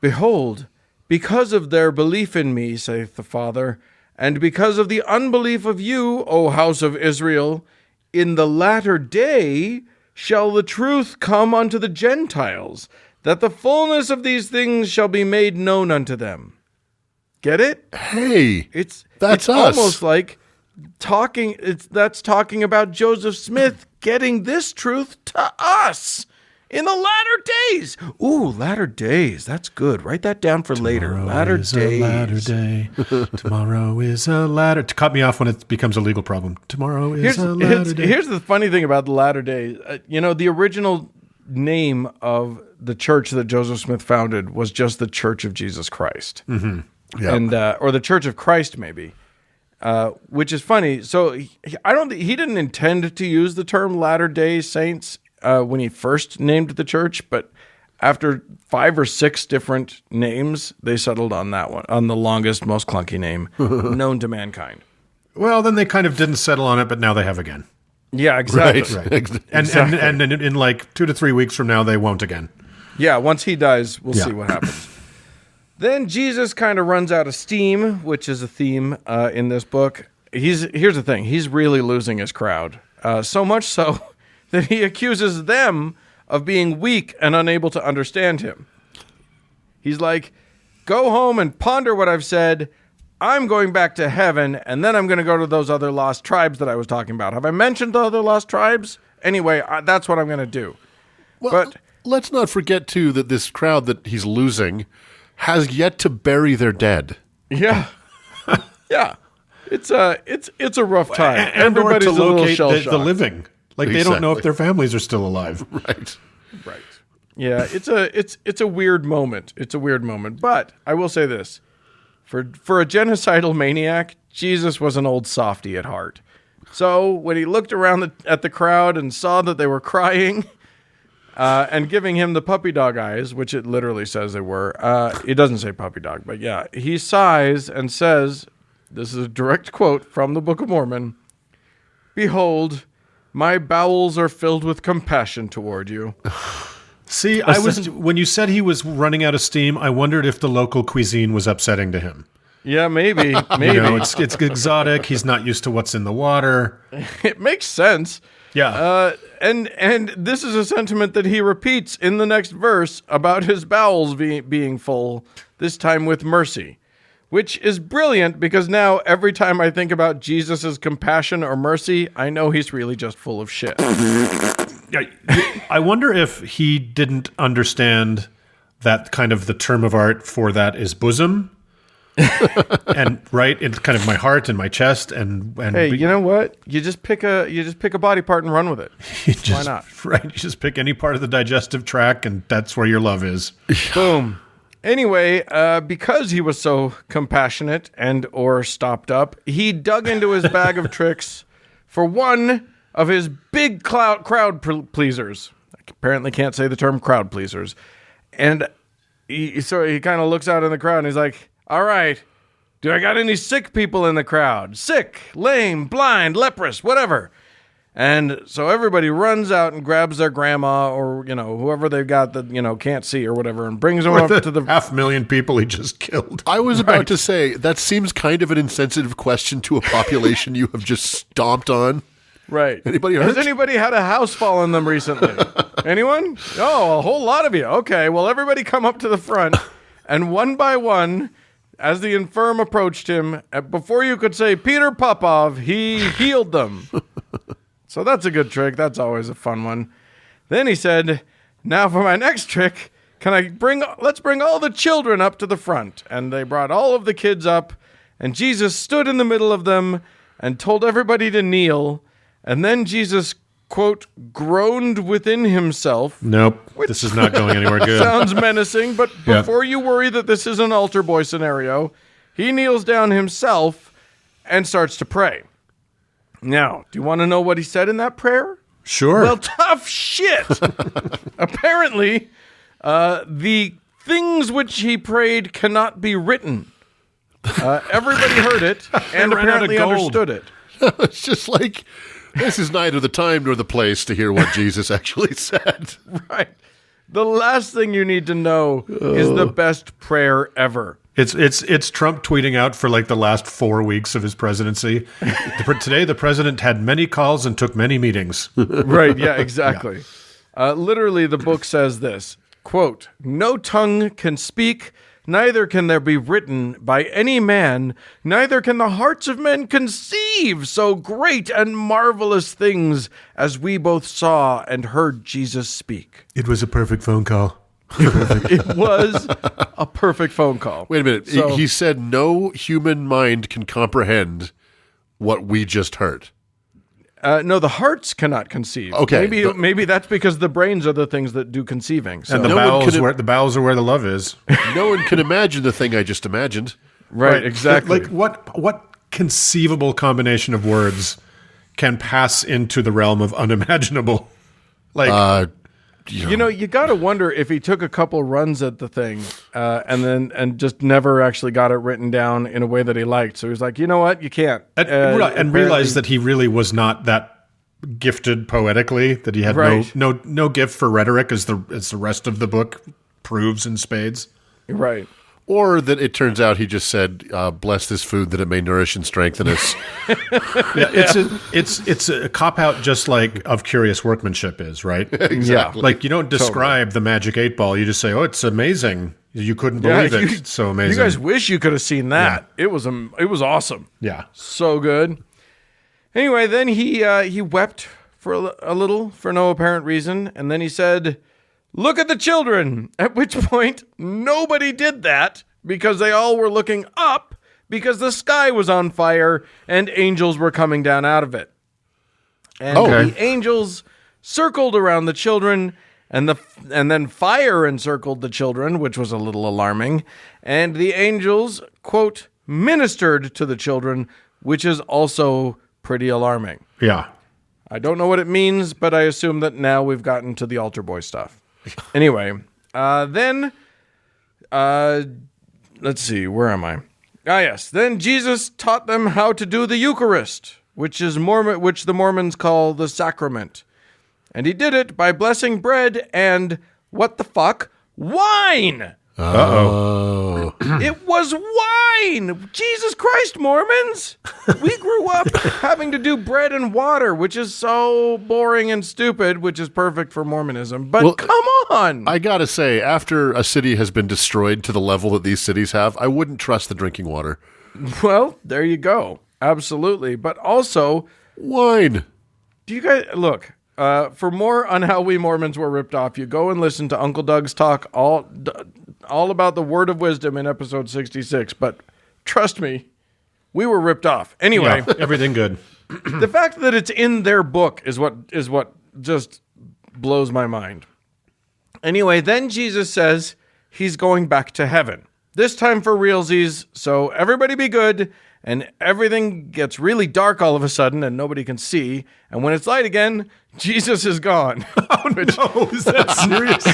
"Behold, because of their belief in me, saith the Father, and because of the unbelief of you, O house of Israel, in the latter day shall the truth come unto the Gentiles, that the fullness of these things shall be made known unto them." Get it? Hey, it's that's us. almost like that's talking about Joseph Smith getting this truth to us in the latter days. Ooh, latter days. That's good. Write that down for later. Latter days. A latter day. Tomorrow is a latter. To cut me off when it becomes a legal problem. Tomorrow is a latter day. Here's the funny thing about the latter days. The original name of the church that Joseph Smith founded was just the Church of Jesus Christ. Mm-hmm. Yeah. And or the Church of Christ, maybe. Which is funny. So he didn't intend to use the term Latter-day Saints when he first named the church, but after 5 or 6 different names, they settled on that one, on the longest, most clunky name known to mankind. Well, then they kind of didn't settle on it, but now they have again. Yeah, exactly. Right. And in like 2 to 3 weeks from now, they won't again. Yeah, once he dies, we'll see what happens. Then Jesus kind of runs out of steam, which is a theme in this book. Here's the thing. He's really losing his crowd. So much so that he accuses them of being weak and unable to understand him. He's like, go home and ponder what I've said. I'm going back to heaven, and then I'm going to go to those other lost tribes that I was talking about. Have I mentioned the other lost tribes? Anyway, that's what I'm going to do. Well, but let's not forget, too, that this crowd that he's losing has yet to bury their dead. Yeah. Yeah. It's a rough time. And Everybody's or to a little locate shell-shocked. the living. Like they don't know if their families are still alive. Right. Right. Yeah, it's a weird moment. It's a weird moment. But I will say this. For a genocidal maniac, Jesus was an old softy at heart. So when he looked around at the crowd and saw that they were crying and giving him the puppy dog eyes, which it literally says they were, it doesn't say puppy dog, but yeah, he sighs and says, this is a direct quote from the Book of Mormon, "Behold, my bowels are filled with compassion toward you." See, when you said he was running out of steam, I wondered if the local cuisine was upsetting to him. Yeah, maybe. You know, it's exotic. He's not used to what's in the water. It makes sense. Yeah. And this is a sentiment that he repeats in the next verse about his bowels being full, this time with mercy, which is brilliant because now every time I think about Jesus' compassion or mercy, I know he's really just full of shit. I wonder if he didn't understand that kind of the term of art for that is bosom. And right, it's kind of my heart and my chest and hey, you know what? You just pick a body part and run with it. Why not? Right, you just pick any part of the digestive tract, and that's where your love is. Boom. Anyway, because he was so compassionate and or stopped up, he dug into his bag of tricks for one of his big crowd pleasers. I apparently can't say the term crowd pleasers. And he kind of looks out in the crowd and he's like, all right, do I got any sick people in the crowd? Sick, lame, blind, leprous, whatever. And so everybody runs out and grabs their grandma or, whoever they've got that, can't see or whatever and brings them up to the 500,000 people he just killed. I was about to say, that seems kind of an insensitive question to a population you have just stomped on. Right. Anybody hurt? Has anybody had a house fall on them recently? Anyone? Oh, a whole lot of you. Okay, well, everybody come up to the front, and one by one, as the infirm approached him, before you could say Peter Popov, he healed them. So that's a good trick. That's always a fun one. Then he said, now for my next trick, let's bring all the children up to the front. And they brought all of the kids up, and Jesus stood in the middle of them and told everybody to kneel. And then Jesus, quote, groaned within himself. Nope, this is not going anywhere good. Sounds menacing, but before you worry that this is an altar boy scenario, he kneels down himself and starts to pray. Now, do you want to know what he said in that prayer? Sure. Well, tough shit. Apparently, the things which he prayed cannot be written. Everybody heard it and apparently understood it. It's just like, this is neither the time nor the place to hear what Jesus actually said. Right. The last thing you need to know is the best prayer ever. It's Trump tweeting out for like the last 4 weeks of his presidency. Today, the president had many calls and took many meetings. Right. Yeah, exactly. Yeah. Literally, the book says this, quote, no tongue can speak, neither can there be written by any man, neither can the hearts of men conceive so great and marvelous things as we both saw and heard Jesus speak. It was a perfect phone call. It was a perfect phone call. Wait a minute. So, he said no human mind can comprehend what we just heard. No, the hearts cannot conceive. Okay, maybe that's because the brains are the things that do conceiving. So. And the bowels are where the love is. No one can imagine the thing I just imagined. Right, exactly. Like what conceivable combination of words can pass into the realm of unimaginable? Like, you got to wonder if he took a couple runs at the thing and just never actually got it written down in a way that he liked. So he was like, you know what, you can't. And realized that he really was not that gifted poetically, that he had Right. no gift for rhetoric, as the rest of the book proves in spades. Right. Or that it turns out he just said, bless this food that it may nourish and strengthen us. Yeah, it's a cop out, just like Of Curious Workmanship is, right? Exactly. Like, you don't describe the magic 8-ball. You just say, "Oh, it's amazing. You couldn't believe it. It's so amazing." You guys wish you could have seen that. It was awesome. Yeah. So good. Anyway, then he wept for a little for no apparent reason, and then he said, "Look at the children." At which point, nobody did that because they all were looking up because the sky was on fire and angels were coming down out of it. And the angels circled around the children, and then fire encircled the children, which was a little alarming. And the angels, quote, ministered to the children, which is also pretty alarming. Yeah. I don't know what it means, but I assume that now we've gotten to the altar boy stuff. Anyway, then let's see, where am I? Ah, yes. Then Jesus taught them how to do the Eucharist, which the Mormons call the sacrament. And he did it by blessing bread and, what the fuck, wine! Oh. It was wine! Jesus Christ, Mormons! We grew up having to do bread and water, which is so boring and stupid, which is perfect for Mormonism. But come on! I gotta say, after a city has been destroyed to the level that these cities have, I wouldn't trust the drinking water. Well, there you go. Absolutely. But also, Wine. do you guys look? For more on how we Mormons were ripped off, you go and listen to Uncle Doug's talk all about the word of wisdom in episode 66. But trust me, we were ripped off. Anyway, Yeah, everything good. the fact that it's in their book is what just blows my mind. Anyway, then Jesus says he's going back to heaven. This time for realsies, so everybody be good, and everything gets really dark all of a sudden, and nobody can see, and when it's light again, Jesus is gone. Oh, no. Is that serious?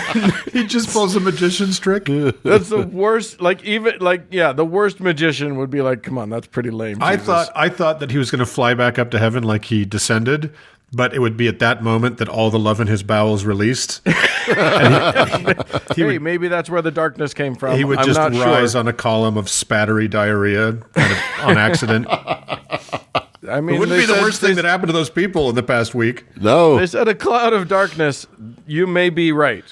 He just pulls a magician's trick? That's the worst, the worst magician would be like, come on, that's pretty lame, Jesus. I thought that he was going to fly back up to heaven like he descended, but it would be at that moment that all the love in his bowels released. Maybe that's where the darkness came from. He would I'm just not rise sure. on a column of spattery diarrhea kind of on accident. I mean, It wouldn't be the worst thing that happened to those people in the past week. No. They said a cloud of darkness. You may be right.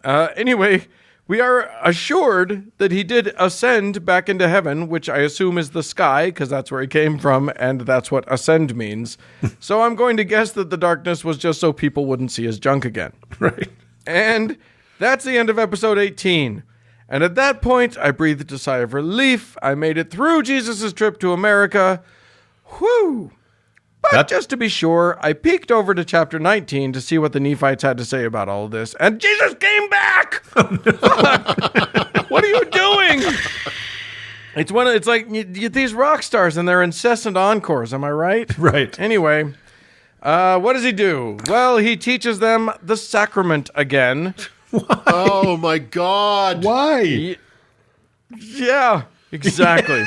Anyway, we are assured that he did ascend back into heaven, which I assume is the sky, because that's where he came from, and that's what ascend means. So I'm going to guess that the darkness was just so people wouldn't see his junk again. Right. And that's the end of episode 18. And at that point, I breathed a sigh of relief. I made it through Jesus' trip to America. Whew. But just to be sure, I peeked over to chapter 19 to see what the Nephites had to say about all of this. And Jesus came back! What are you doing? It's like these rock stars and their incessant encores, am I right? Right. Anyway, what does he do? Well, he teaches them the sacrament again. Oh, my God. Why? Yeah, exactly.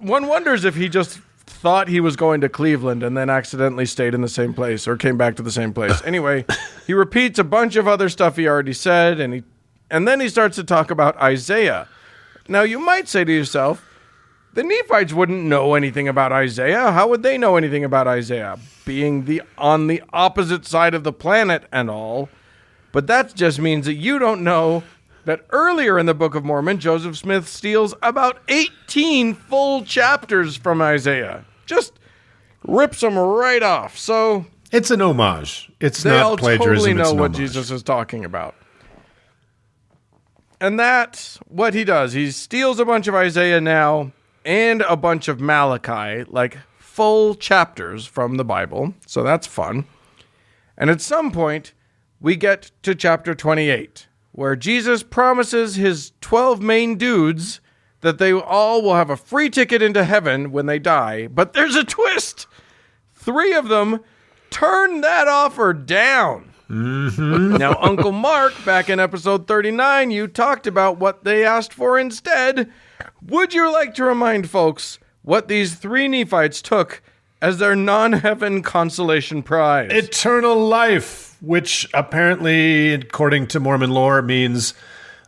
One wonders if he just thought he was going to Cleveland and then accidentally stayed in the same place or came back to the same place. Anyway, he repeats a bunch of other stuff he already said, and then he starts to talk about Isaiah. Now, you might say to yourself, the Nephites wouldn't know anything about Isaiah. How would they know anything about Isaiah? Being on the opposite side of the planet and all. But that just means that you don't know that earlier in the Book of Mormon, Joseph Smith steals about 18 full chapters from Isaiah. Just rips them right off. So It's an homage. It's they not all plagiarism. totally know it's an what homage. Jesus is talking about. And that's what he does. He steals a bunch of Isaiah now and a bunch of Malachi, like full chapters from the Bible. So that's fun. And at some point, we get to chapter 28, where Jesus promises his 12 main dudes that they all will have a free ticket into heaven when they die. But there's a twist. 3 of them turn that offer down. Mm-hmm. Now, Uncle Mark, back in episode 39, you talked about what they asked for instead. Would you like to remind folks what these 3 Nephites took as their non-heaven consolation prize. Eternal life, which apparently, according to Mormon lore, means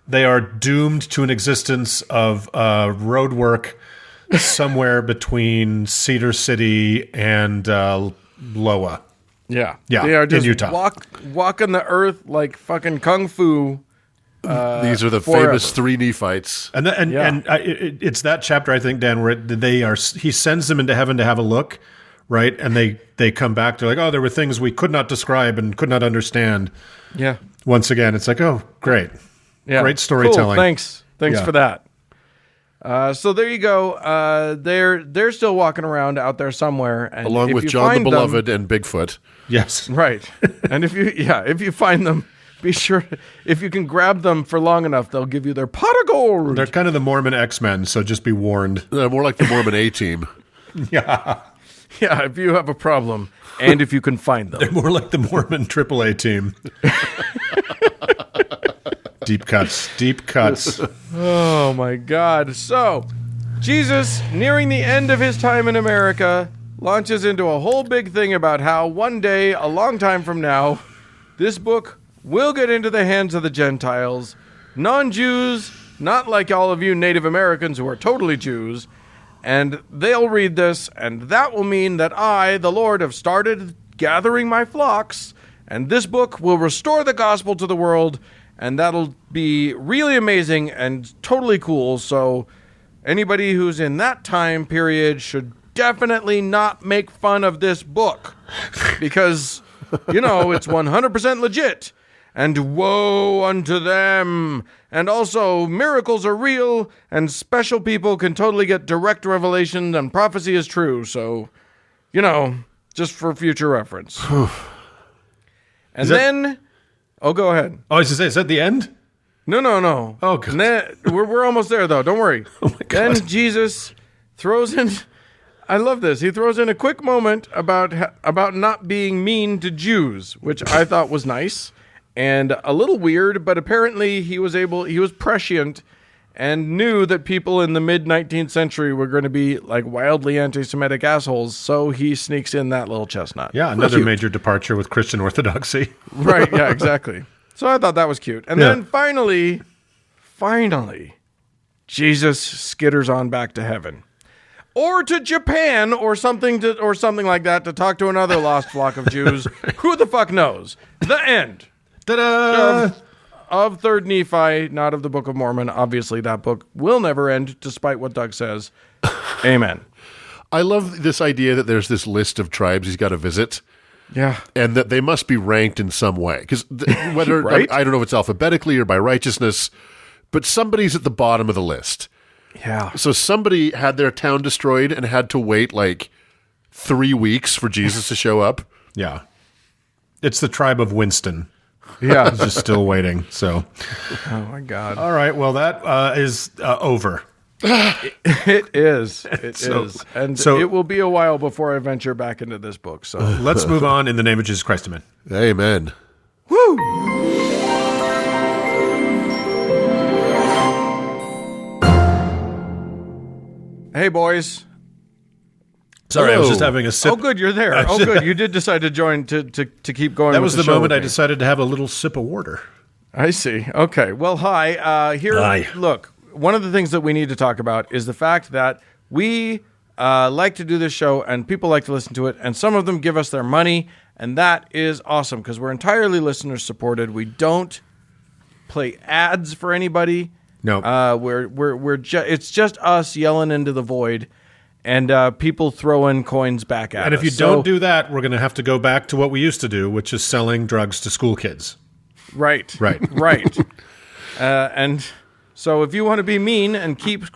they are doomed to an existence of road work somewhere between Cedar City and Loa. Yeah. Yeah, They are just in Utah. walking the earth like fucking kung fu. These are the forever. famous 3 Nephites. And it's that chapter, I think, Dan, where he sends them into heaven to have a look, right? And they come back. They're like, oh, there were things we could not describe and could not understand. Yeah. Once again, it's like, oh, great. Yeah. Great storytelling. Cool. Thanks Yeah. for that. So there you go. They're still walking around out there somewhere, and Along if with you John the find them- Beloved and Bigfoot. Yes. right? And if you find them, be sure if you can grab them for long enough, they'll give you their pot of gold. They're kind of the Mormon X-Men, so just be warned. More like the Mormon A-Team. Yeah. Yeah, if you have a problem, and if you can find them. They're more like the Mormon AAA team. Deep cuts. Oh my God! So Jesus, nearing the end of his time in America, launches into a whole big thing about how one day, a long time from now, this book will get into the hands of the Gentiles, non-Jews, not like all of you Native Americans who are totally Jews, and they'll read this, and that will mean that I, the Lord, have started gathering my flocks, and this book will restore the gospel to the world, and that'll be really amazing and totally cool. So anybody who's in that time period should definitely not make fun of this book, because, it's 100% legit. And woe unto them. And also, miracles are real, and special people can totally get direct revelation, and prophecy is true. So, just for future reference. And then, go ahead. Oh, I was going to say, is that the end? No. Oh, God. And then, we're almost there, though. Don't worry. Oh, my God. Then Jesus throws in... I love this. He throws in a quick moment about not being mean to Jews, which I thought was nice. And a little weird, but apparently he was prescient and knew that people in the mid-19th century were going to be like wildly anti-Semitic assholes, so he sneaks in that little chestnut. Yeah, another major departure with Christian orthodoxy. Right, yeah, exactly. So I thought that was cute. And then finally, Jesus skitters on back to heaven. Or to Japan or something like that to talk to another lost flock of Jews. Who the fuck knows? The end. Ta-da! Of 3rd Nephi, not of the Book of Mormon. Obviously, that book will never end, despite what Doug says. Amen. I love this idea that there's this list of tribes he's got to visit, Yeah. and that they must be ranked in some way. Because whether Right? I don't know if it's alphabetically or by righteousness, but somebody's at the bottom of the list. Yeah. So somebody had their town destroyed and had to wait like 3 weeks for Jesus to show up. Yeah. It's the tribe of Winston. Yeah. It's just still waiting. So, Oh, my God. all right. Well, that is over. It is. It is. And so- it will be a while before I venture back into this book. So, Let's move on in the name of Jesus Christ. Amen. Amen. woo! Hey, boys. Sorry, I was Hello. just having a sip. Oh, good, you're there. Oh, good. You did decide to join to keep going. That with was the show moment with I me. decided to have a little sip of water. I see. Okay. Well, hi. Here. Hi. Look, one of the things that we need to talk about is the fact that we like to do this show, and people like to listen to it, and some of them give us their money, and that is awesome because we're entirely listener supported. We don't play ads for anybody. No. It's just us yelling into the void, and people throwing coins back at us. And if you don't do that, we're going to have to go back to what we used to do, which is selling drugs to school kids. Right. And so if you want to be mean and keep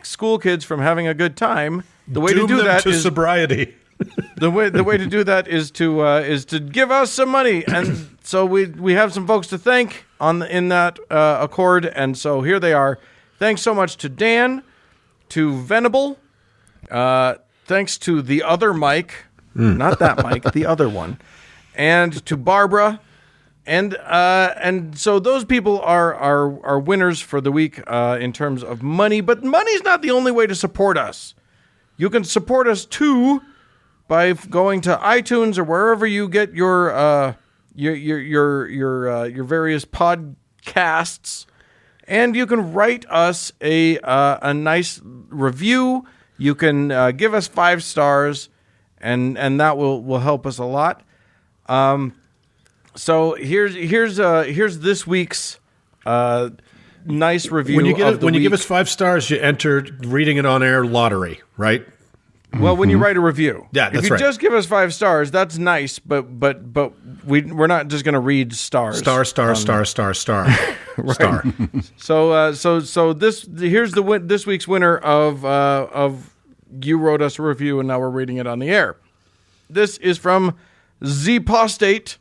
school kids from having a good time, the way to Doom do them that to is sobriety. the way to do that is to give us some money. And so we have some folks to thank in that accord, and so here they are. Thanks so much to Dan, to Venable, thanks to the other Mike, not that Mike, the other one, and to Barbara. And so those people are winners for the week in terms of money, but money's not the only way to support us. You can support us too by going to iTunes or wherever you get your various podcasts, and you can write us a nice review. You can give us 5 stars, and that will help us a lot. So here's this week's nice review. When you give us 5 stars, you enter reading it on air lottery, right? Well, when you write a review, Yeah, that's if you right. just give us 5 stars, that's nice. But we're not just going to read stars. Star. Star. So here's this week's winner of you wrote us a review, and now we're reading it on the air. This is from Zpostate,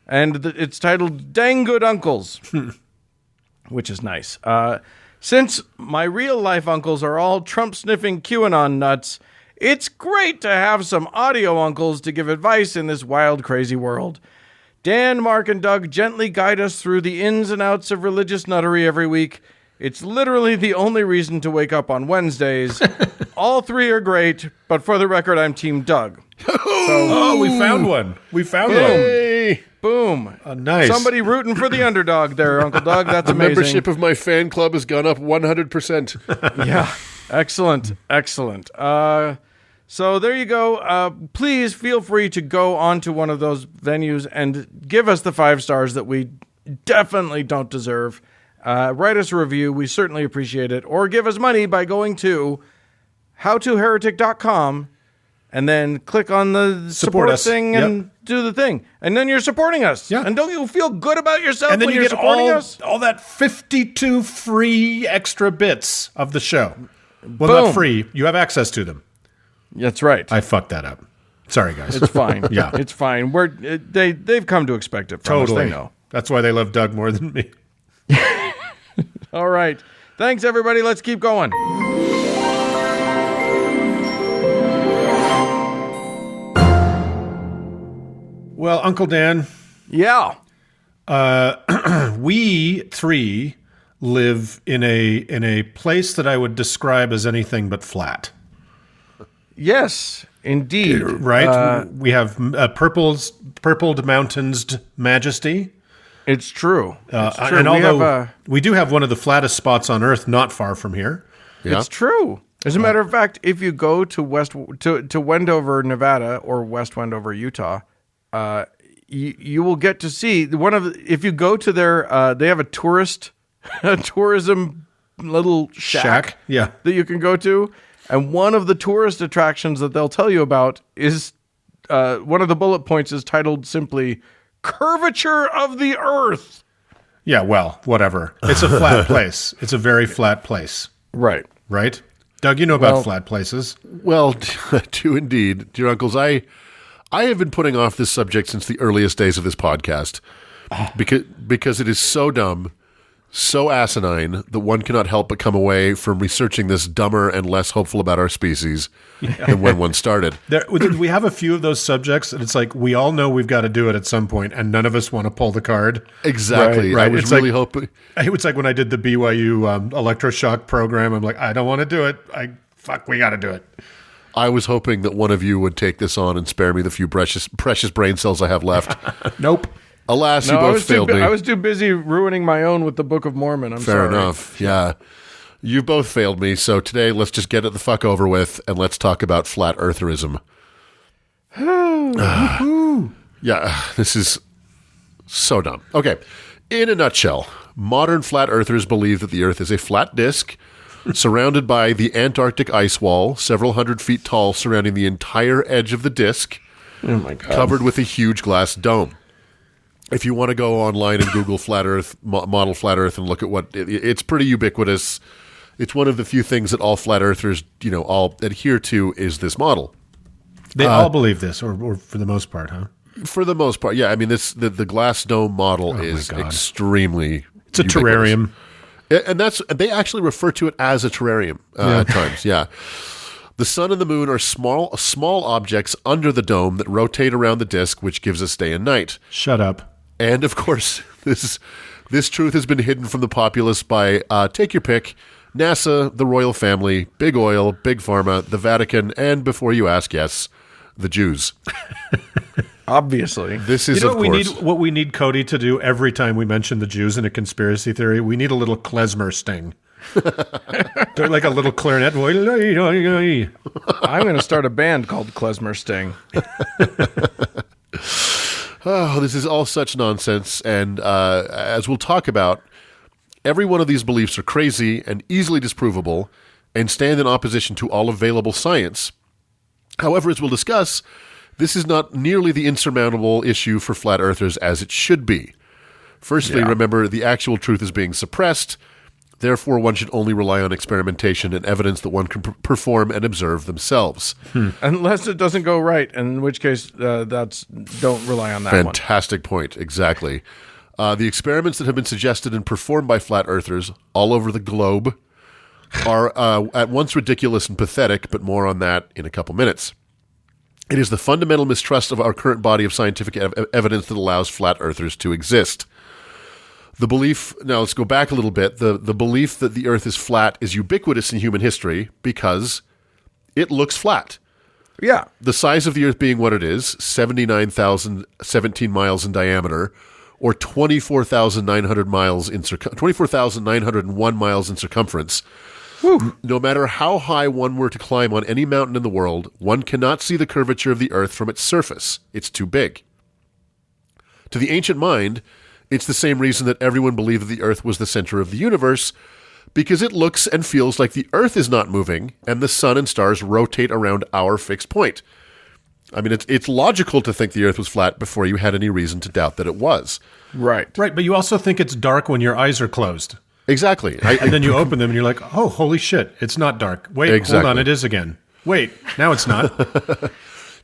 and it's titled "Dang Good Uncles," which is nice. Since my real life uncles are all Trump sniffing QAnon nuts, it's great to have some audio uncles to give advice in this wild, crazy world. Dan, Mark, and Doug gently guide us through the ins and outs of religious nuttery every week. It's literally the only reason to wake up on Wednesdays. All 3 are great, but for the record, I'm Team Doug. Oh, we found one. Hey, Boom. Nice. Somebody rooting for the underdog there, Uncle Doug. That's the amazing. membership of my fan club has gone up 100%. Yeah. Excellent. So there you go. Please feel free to go onto one of those venues and give us the 5 stars that we definitely don't deserve. Write us a review. We certainly appreciate it. Or give us money by going to howtoheretic.com and then click on the support us. thing and do the thing. And then you're supporting us. Yeah. And don't you feel good about yourself And then when you you're get supporting us? all that 52 free extra bits of the show. Well, Boom. not free. You have access to them. That's right. I fucked that up. Sorry, guys. It's fine. Yeah. It's fine. They've come to expect it from us. Totally. They know. That's why they love Doug more than me. All right. Thanks, everybody. Let's keep going. Well, Uncle Dan, Yeah. we 3 live in a place that I would describe as anything but flat. Yes, indeed. Right? We have purpled mountains majesty. It's true. It's true. And We although have, we do have one of the flattest spots on Earth not far from here. Yeah. It's true. As a matter of fact, if you go to Wendover, Nevada, or West Wendover, Utah, you will get to see if you go to their they have a tourism little shack Yeah. that you can go to, and one of the tourist attractions that they'll tell you about is one of the bullet points is titled simply "Curvature of the Earth." Yeah, well, whatever. It's a flat place. It's a very flat place. Right. Right? Doug, you know about Well- flat places. Well, do indeed, dear uncles. I have been putting off this subject since the earliest days of this podcast because it is so dumb, so asinine that one cannot help but come away from researching this dumber and less hopeful about our species than when one started. We have a few of those subjects, and it's like we all know we've got to do it at some point, and none of us want to pull the card. Exactly. Right. I was It's really like- hoping. It's like when I did the BYU electroshock program. I'm like, I don't want to do it. We got to do it. I was hoping that one of you would take this on and spare me the few precious brain cells I have left. Nope. Alas, you No, both failed me. I was too busy ruining my own with the Book of Mormon. I'm Fair sorry. enough. Yeah. You both failed me. So today, let's just get it the fuck over with and let's talk about flat eartherism. Yeah, this is so dumb. Okay. In a nutshell, modern flat earthers believe that the Earth is a flat disk surrounded by the Antarctic ice wall, several hundred feet tall, surrounding the entire edge of the disk, Oh my god. covered with a huge glass dome. If you want to go online and Google flat Earth, model flat Earth, and look at what it's pretty ubiquitous. It's one of the few things that all flat earthers, all adhere to is this model. They all believe this, or for the most part, huh? For the most part, yeah. I mean, the glass dome model is God. extremely. It's a ubiquitous. terrarium. And they actually refer to it as a terrarium at times. Yeah. The sun and the moon are small objects under the dome that rotate around the disk, which gives us day and night. Shut up. And of course, this truth has been hidden from the populace by take your pick: NASA, the royal family, big oil, big pharma, the Vatican, and before you ask, yes, the Jews. Obviously. This is, You know of what course... what we need Cody to do every time we mention the Jews in a conspiracy theory? We need a little klezmer sting. They're like a little clarinet. I'm going to start a band called Klezmer Sting. Oh, this is all such nonsense, and as we'll talk about, every one of these beliefs are crazy and easily disprovable and stand in opposition to all available science. However, as we'll discuss, this is not nearly the insurmountable issue for flat earthers as it should be. Firstly, remember, the actual truth is being suppressed. Therefore, one should only rely on experimentation and evidence that one can perform and observe themselves. Unless it doesn't go right, in which case don't rely on that Fantastic point, exactly. The experiments that have been suggested and performed by flat earthers all over the globe are at once ridiculous and pathetic, but more on that in a couple minutes. It is the fundamental mistrust of our current body of scientific evidence that allows flat earthers to exist. The belief, now let's go back a little bit, the belief that the earth is flat is ubiquitous in human history because it looks flat. Yeah. The size of the earth being what it is, 79,017 miles in diameter, or 24,901 miles in circumference. Whew. No matter how high one were to climb on any mountain in the world, one cannot see the curvature of the earth from its surface. It's too big. To the ancient mind, it's the same reason that everyone believed that the earth was the center of the universe, because it looks and feels like the earth is not moving and the sun and stars rotate around our fixed point. I mean, it's logical to think the earth was flat before you had any reason to doubt that it was. Right. Right, but you also think it's dark when your eyes are closed. Exactly. And then you open them and you're like, oh, holy shit, it's not dark. Wait, Exactly. hold on, it is again. Wait, now it's not.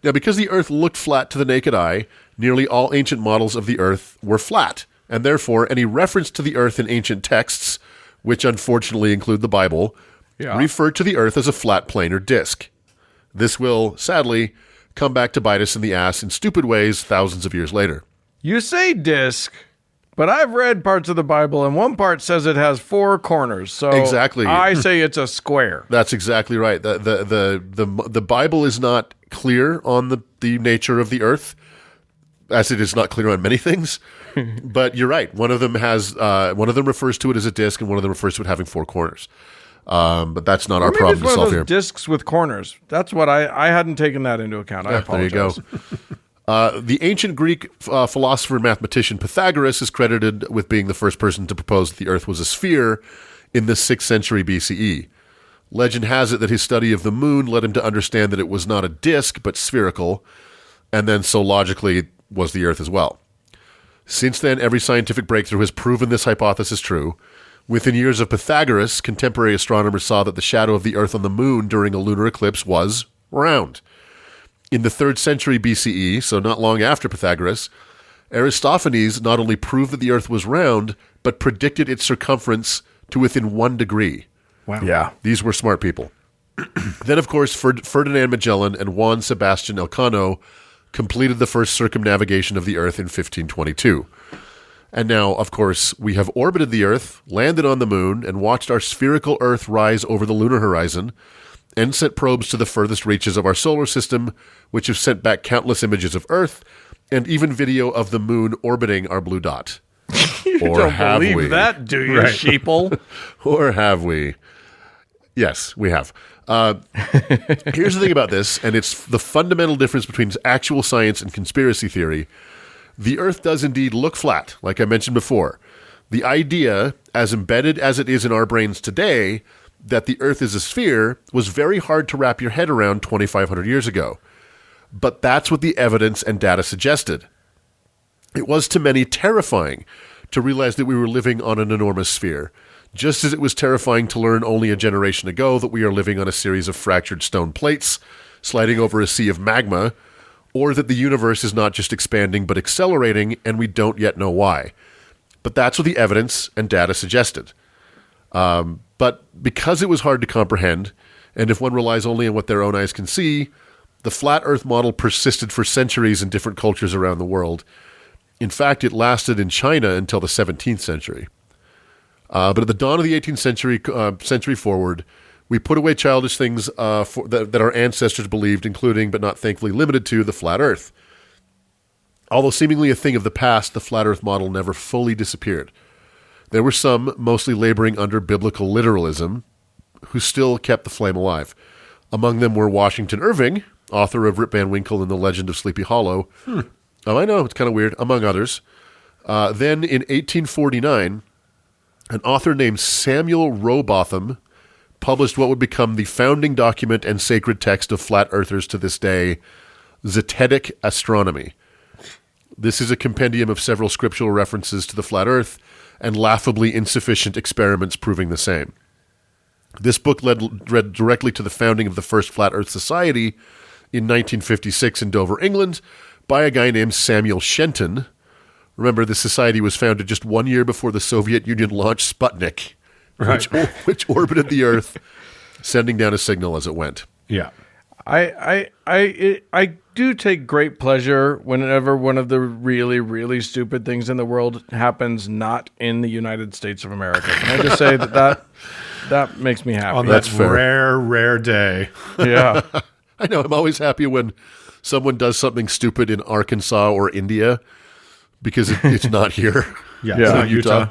Now, because the earth looked flat to the naked eye, nearly all ancient models of the earth were flat, and therefore any reference to the earth in ancient texts, which unfortunately include the Bible, refer to the earth as a flat plane or disk. This will, sadly, come back to bite us in the ass in stupid ways thousands of years later. You say disc, but I've read parts of the Bible, and one part says it has 4 corners. So Exactly. I say it's a square. That's exactly right. The Bible is not clear on the nature of the earth, as it is not clear on many things. But you're right. One of them refers to it as a disc, and one of them refers to it having 4 corners. But that's not our Maybe problem it's to one of solve those here. discs with corners. That's what I hadn't taken that into account. I There you apologize. go. The ancient Greek philosopher and mathematician Pythagoras is credited with being the first person to propose that the earth was a sphere in the 6th century BCE. Legend has it that his study of the moon led him to understand that it was not a disk, but spherical, and then so logically was the earth as well. Since then, every scientific breakthrough has proven this hypothesis true. Within years of Pythagoras, contemporary astronomers saw that the shadow of the earth on the moon during a lunar eclipse was round. In the 3rd century BCE, so not long after Pythagoras, Aristophanes not only proved that the earth was round, but predicted its circumference to within 1 degree. Wow. Yeah. These were smart people. Then, of course, Ferdinand Magellan and Juan Sebastian Elcano completed the first circumnavigation of the earth in 1522. And now, of course, we have orbited the earth, landed on the moon, and watched our spherical earth rise over the lunar horizon, and sent probes to the furthest reaches of our solar system, which have sent back countless images of Earth, and even video of the moon orbiting our blue dot. You don't believe that, do you, sheeple? Or have we? Yes, we have. Here's the thing about this, and it's the fundamental difference between actual science and conspiracy theory. The Earth does indeed look flat, like I mentioned before. The idea, as embedded as it is in our brains today, that the Earth is a sphere was very hard to wrap your head around 2,500 years ago. But that's what the evidence and data suggested. It was to many terrifying to realize that we were living on an enormous sphere, just as it was terrifying to learn only a generation ago that we are living on a series of fractured stone plates, sliding over a sea of magma, or that the universe is not just expanding but accelerating, and we don't yet know why. But that's what the evidence and data suggested. But because it was hard to comprehend, and if one relies only on what their own eyes can see, the flat Earth model persisted for centuries in different cultures around the world. In fact, it lasted in China until the 17th century. But at the dawn of the 18th century forward, We put away childish things that our ancestors believed, including, but not thankfully limited to, the flat earth. Although seemingly a thing of the past, the flat earth model never fully disappeared. There were some, mostly laboring under biblical literalism, who still kept the flame alive. Among them were Washington Irving, author of Rip Van Winkle and the Legend of Sleepy Hollow. Oh, I know, it's kind of weird, among others. Then in 1849, an author named Samuel Rowbotham published what would become the founding document and sacred text of flat earthers to this day, Zetetic Astronomy. This is a compendium of several scriptural references to the flat earth and laughably insufficient experiments proving the same. This book led directly to the founding of the first Flat Earth Society in 1956 in Dover, England, by a guy named Samuel Shenton. Remember, the society was founded just 1 year before the Soviet Union launched Sputnik, which orbited the Earth, sending down a signal as it went. Yeah. I do take great pleasure whenever one of the really, really stupid things in the world happens not in the United States of America. Can I just say that makes me happy? On that rare day. Yeah. I know. I'm always happy when someone does something stupid in Arkansas or India because it's not here. Yeah, it's not Utah.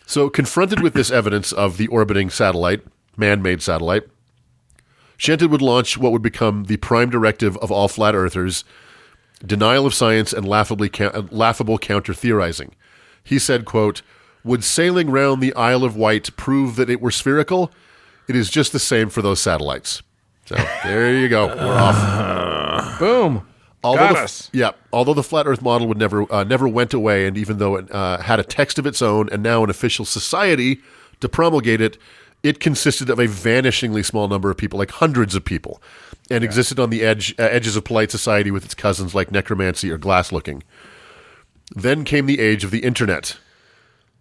So confronted with this evidence of the orbiting satellite, man-made satellite, Shenton would launch what would become the prime directive of all flat earthers, denial of science and laughable counter-theorizing. He said, quote, "Would sailing round the Isle of Wight prove that it were spherical? It is just the same for those satellites." So there you go. We're off. Boom. Although Got us. Yeah. Although the flat Earth model would never went away, and even though it had a text of its own and now an official society to promulgate it, it consisted of a vanishingly small number of people, like hundreds of people, and existed on the edges of polite society with its cousins like necromancy or glass-looking. Then came the age of the internet.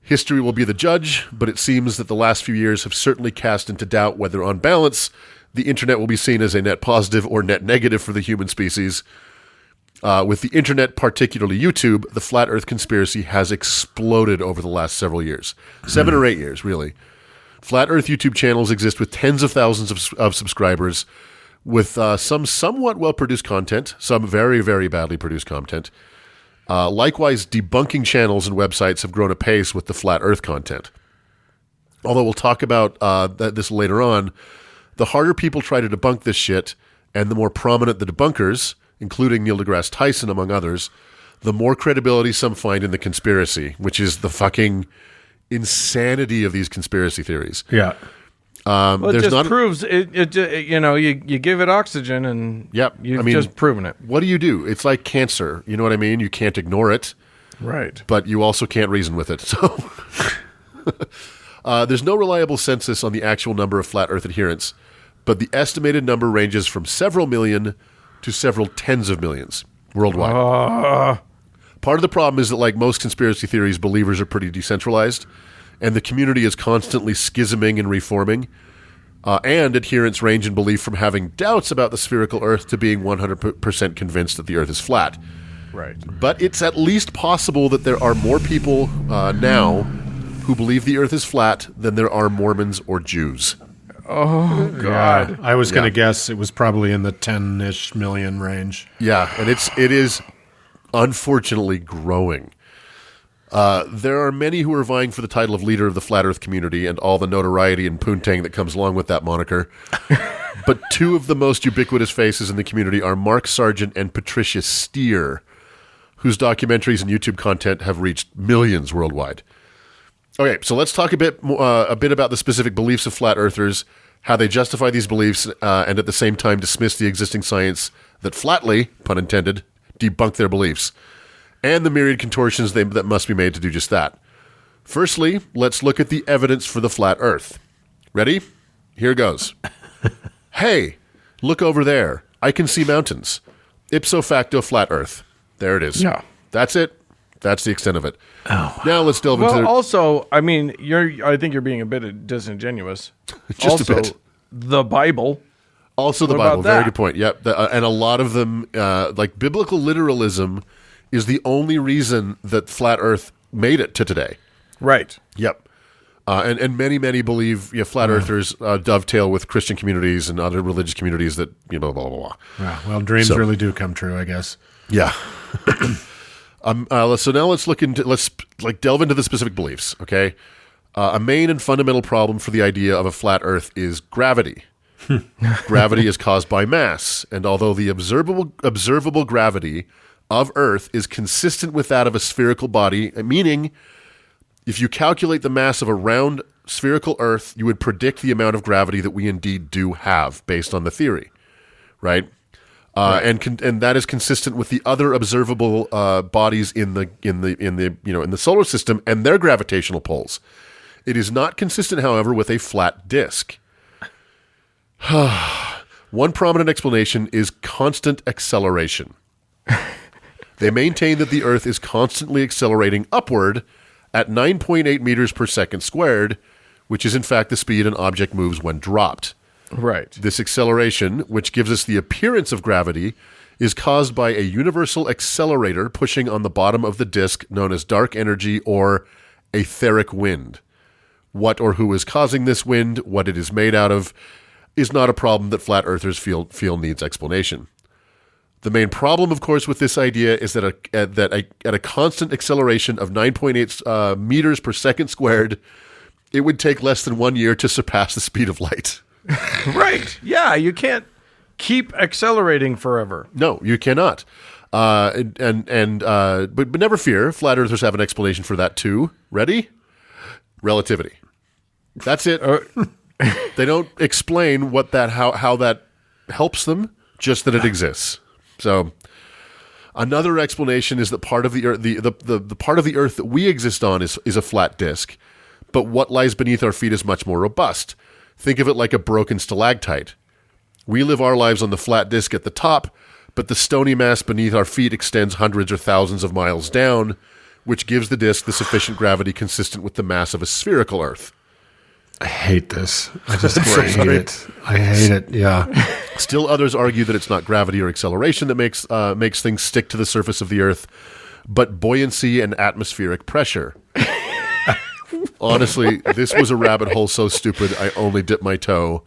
History will be the judge, but it seems that the last few years have certainly cast into doubt whether, on balance, the internet will be seen as a net positive or net negative for the human species. With the internet, particularly YouTube, the flat Earth conspiracy has exploded over the last several years. 7 or 8 years, really. Flat Earth YouTube channels exist with tens of thousands of subscribers, with some somewhat well-produced content, some very, very badly produced content. Likewise, debunking channels and websites have grown apace with the flat Earth content. Although we'll talk about this later on, the harder people try to debunk this shit, and the more prominent the debunkers, including Neil deGrasse Tyson, among others, the more credibility some find in the conspiracy, which is the fucking insanity of these conspiracy theories. Yeah. Well, it just proves it. You give it oxygen, and you've just proven it. What do? It's like cancer. You know what I mean? You can't ignore it, right? But you also can't reason with it. So there's no reliable census on the actual number of flat Earth adherents, but the estimated number ranges from several million to several tens of millions worldwide. Part of the problem is that, like most conspiracy theories, believers are pretty decentralized, and the community is constantly schisming and reforming, and adherents range in belief from having doubts about the spherical Earth to being 100% convinced that the Earth is flat. Right. But it's at least possible that there are more people now who believe the Earth is flat than there are Mormons or Jews. Oh, God. Yeah, I was going to guess it was probably in the 10-ish million range. Yeah, and it is unfortunately growing. There are many who are vying for the title of leader of the flat Earth community and all the notoriety and poontang that comes along with that moniker. But two of the most ubiquitous faces in the community are Mark Sargent and Patricia Steer, whose documentaries and YouTube content have reached millions worldwide. Okay, so let's talk a bit about the specific beliefs of flat earthers, how they justify these beliefs, and at the same time dismiss the existing science that flatly, pun intended, debunk their beliefs, and the myriad contortions that must be made to do just that. Firstly, let's look at the evidence for the flat Earth. Ready? Here goes. Hey, look over there. I can see mountains. Ipso facto flat Earth. There it is. Yeah. That's it. That's the extent of it. Oh. Now let's delve into... Well, also, I mean, I think you're being a bit disingenuous. Just a bit. The Bible. Also the Bible. Very good point. Yep. And a lot of them, like biblical literalism, is the only reason that flat Earth made it to today. Right. Yep. And many believe flat earthers dovetail with Christian communities and other religious communities that blah blah blah. Yeah, well, dreams really do come true, I guess. Yeah. So now let's delve into the specific beliefs. Okay. A main and fundamental problem for the idea of a flat Earth is gravity. Gravity is caused by mass, and although the observable gravity of Earth is consistent with that of a spherical body, meaning if you calculate the mass of a round spherical Earth, you would predict the amount of gravity that we indeed do have based on the theory, right? And that is consistent with the other observable bodies in the solar system and their gravitational pulls. It is not consistent, however, with a flat disk. One prominent explanation is constant acceleration. They maintain that the Earth is constantly accelerating upward at 9.8 meters per second squared, which is in fact the speed an object moves when dropped. Right. This acceleration, which gives us the appearance of gravity, is caused by a universal accelerator pushing on the bottom of the disk known as dark energy or etheric wind. What or who is causing this wind, what it is made out of, is not a problem that flat earthers feel needs explanation. The main problem, of course, with this idea is that at a constant acceleration of 9.8 meters per second squared, it would take less than 1 year to surpass the speed of light. Right. Yeah, you can't keep accelerating forever. No, you cannot. But never fear, flat earthers have an explanation for that too. Ready? Relativity. That's it. They don't explain how that helps them, just that it exists. So another explanation is that part of the Earth, the part of the Earth that we exist on is a flat disk, but what lies beneath our feet is much more robust. Think of it like a broken stalactite. We live our lives on the flat disk at the top, but the stony mass beneath our feet extends hundreds or thousands of miles down, which gives the disk the sufficient gravity consistent with the mass of a spherical Earth. I hate this. I just hate it. I hate it. Yeah. Still, others argue that it's not gravity or acceleration that makes things stick to the surface of the Earth, but buoyancy and atmospheric pressure. Honestly, this was a rabbit hole so stupid I only dipped my toe.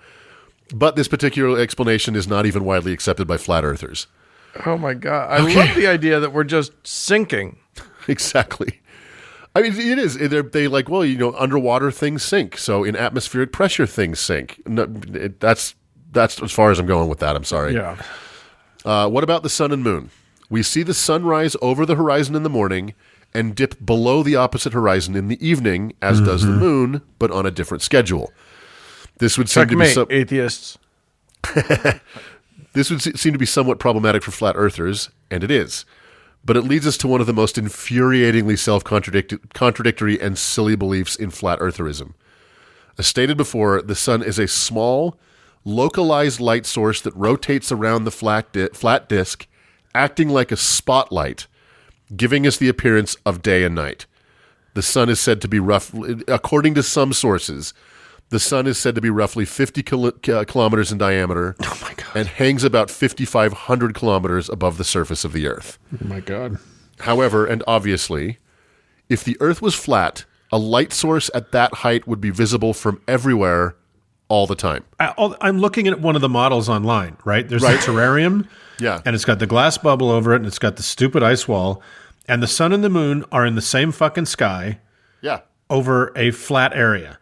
But this particular explanation is not even widely accepted by flat earthers. Oh my God. I love the idea that we're just sinking. Exactly. I mean, it is. They like, well, underwater things sink. So in atmospheric pressure, things sink. No, that's as far as I'm going with that. I'm sorry. Yeah. What about the sun and moon? We see the sun rise over the horizon in the morning and dip below the opposite horizon in the evening, as does the moon, but on a different schedule. This would seem Checkmate, to be atheists. This would seem to be somewhat problematic for flat earthers, and it is. But it leads us to one of the most infuriatingly self-contradictory and silly beliefs in flat eartherism. As stated before, the sun is a small, localized light source that rotates around the flat disk, acting like a spotlight, giving us the appearance of day and night. The sun is said to be according to some sources, the sun is said to be roughly 50 kilometers in diameter. Oh my God. And hangs about 5,500 kilometers above the surface of the Earth. Oh my God. However, and obviously, if the Earth was flat, a light source at that height would be visible from everywhere all the time. I'm looking at one of the models online, right? There's a terrarium. Yeah. And it's got the glass bubble over it, and it's got the stupid ice wall. And the sun and the moon are in the same fucking sky. Yeah. Over a flat area.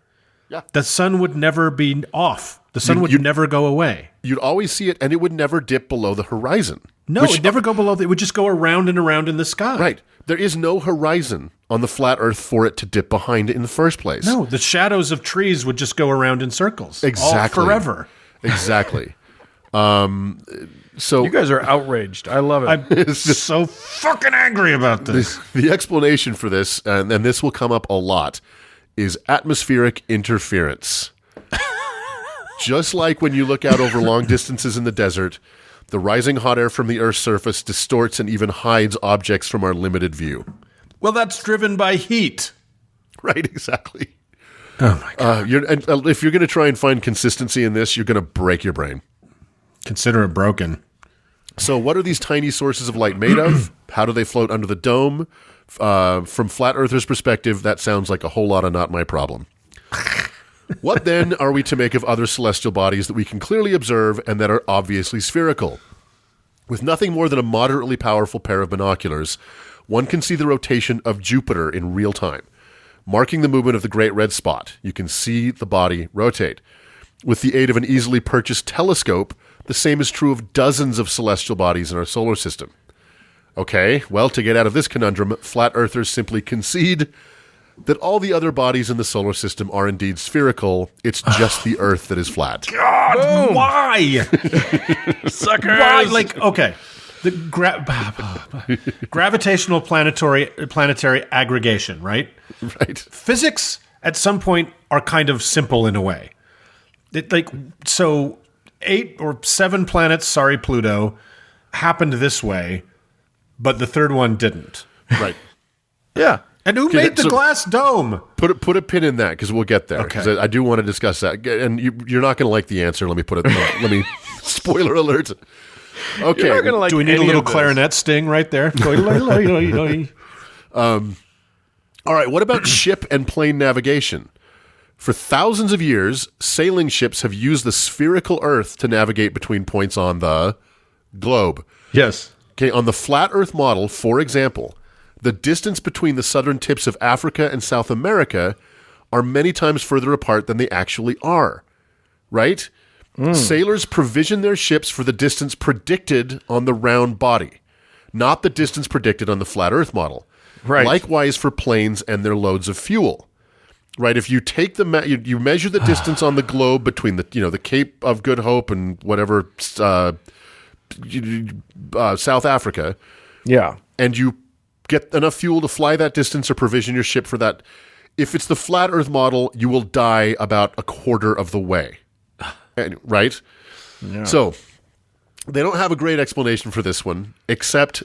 Yeah. The sun would never be off. The sun would never go away. You'd always see it, and it would never dip below the horizon. No, it'd never go below. It would just go around and around in the sky. Right. There is no horizon on the flat Earth for it to dip behind in the first place. No, the shadows of trees would just go around in circles. Exactly. All forever. Exactly. So You guys are outraged. I love it. I'm just so fucking angry about this. The explanation for this, and this will come up a lot, is atmospheric interference. Just like when you look out over long distances in the desert, the rising hot air from the Earth's surface distorts and even hides objects from our limited view. Well, that's driven by heat. Right, exactly. Oh, my God. If you're going to try and find consistency in this, you're going to break your brain. Consider it broken. So what are these tiny sources of light made of? How do they float under the dome? From flat earthers' perspective, that sounds like a whole lot of not my problem. What then are we to make of other celestial bodies that we can clearly observe and that are obviously spherical? With nothing more than a moderately powerful pair of binoculars, one can see the rotation of Jupiter in real time, marking the movement of the Great Red Spot. You can see the body rotate. With the aid of an easily purchased telescope, the same is true of dozens of celestial bodies in our solar system. Okay, well, to get out of this conundrum, flat earthers simply concede that all the other bodies in the solar system are indeed spherical. It's just the Earth that is flat. God, why? Suckers! Why? Like, okay. The gravitational planetary aggregation, right? Right. Physics, at some point, are kind of simple in a way. So 8 or 7 planets, sorry, Pluto, happened this way, but the third one didn't. Right. Yeah. And who made the glass dome? Put a pin in that because we'll get there. Because I do want to discuss that. And you're not going to like the answer. Let me put it. Let me spoiler alert. Okay. You're not gonna like Do we need a any little of this. clarinet sting right there? All right. What about ship and plane navigation? For thousands of years, sailing ships have used the spherical Earth to navigate between points on the globe. Yes. Okay. On the flat Earth model, for example, the distance between the southern tips of Africa and South America are many times further apart than they actually are, right? Sailors provision their ships for the distance predicted on the round body, not the distance predicted on the flat Earth model. Right. Likewise for planes and their loads of fuel, right? If you take you measure the distance on the globe between the Cape of Good Hope and whatever South Africa, Yeah. and you get enough fuel to fly that distance or provision your ship for that. If it's the flat Earth model, you will die about a quarter of the way. Right? Yeah. So, they don't have a great explanation for this one, except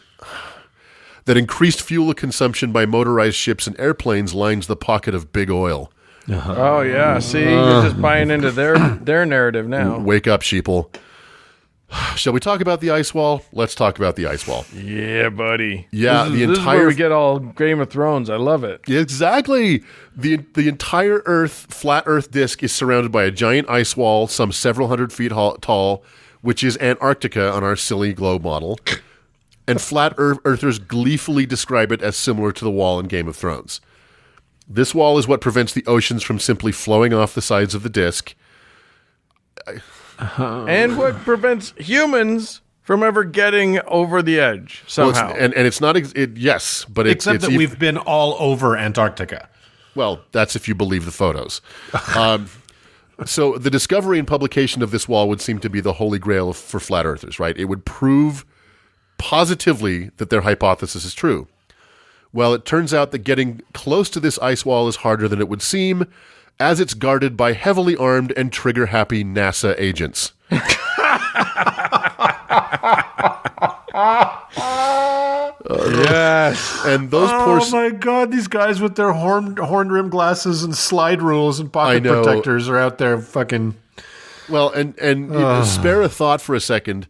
that increased fuel consumption by motorized ships and airplanes lines the pocket of big oil. Oh, yeah. See, you're just buying into their narrative now. Wake up, sheeple. Shall we talk about the ice wall? Let's talk about the ice wall. Yeah, buddy. Yeah, this is where we get all Game of Thrones. I love it. Exactly. The entire flat Earth disk is surrounded by a giant ice wall, some several hundred feet tall, which is Antarctica on our silly globe model. And flat earthers gleefully describe it as similar to the wall in Game of Thrones. This wall is what prevents the oceans from simply flowing off the sides of the disk. And what prevents humans from ever getting over the edge somehow. Well, and it's not yes, but except that we've been all over Antarctica. Well, that's if you believe the photos. So the discovery and publication of this wall would seem to be the holy grail for flat earthers, right? It would prove positively that their hypothesis is true. Well, it turns out that getting close to this ice wall is harder than it would seem, as it's guarded by heavily armed and trigger-happy NASA agents. Yes. And those Oh my God, these guys with their horn rim glasses and slide rules and pocket protectors are out there fucking... Well, and spare a thought for a second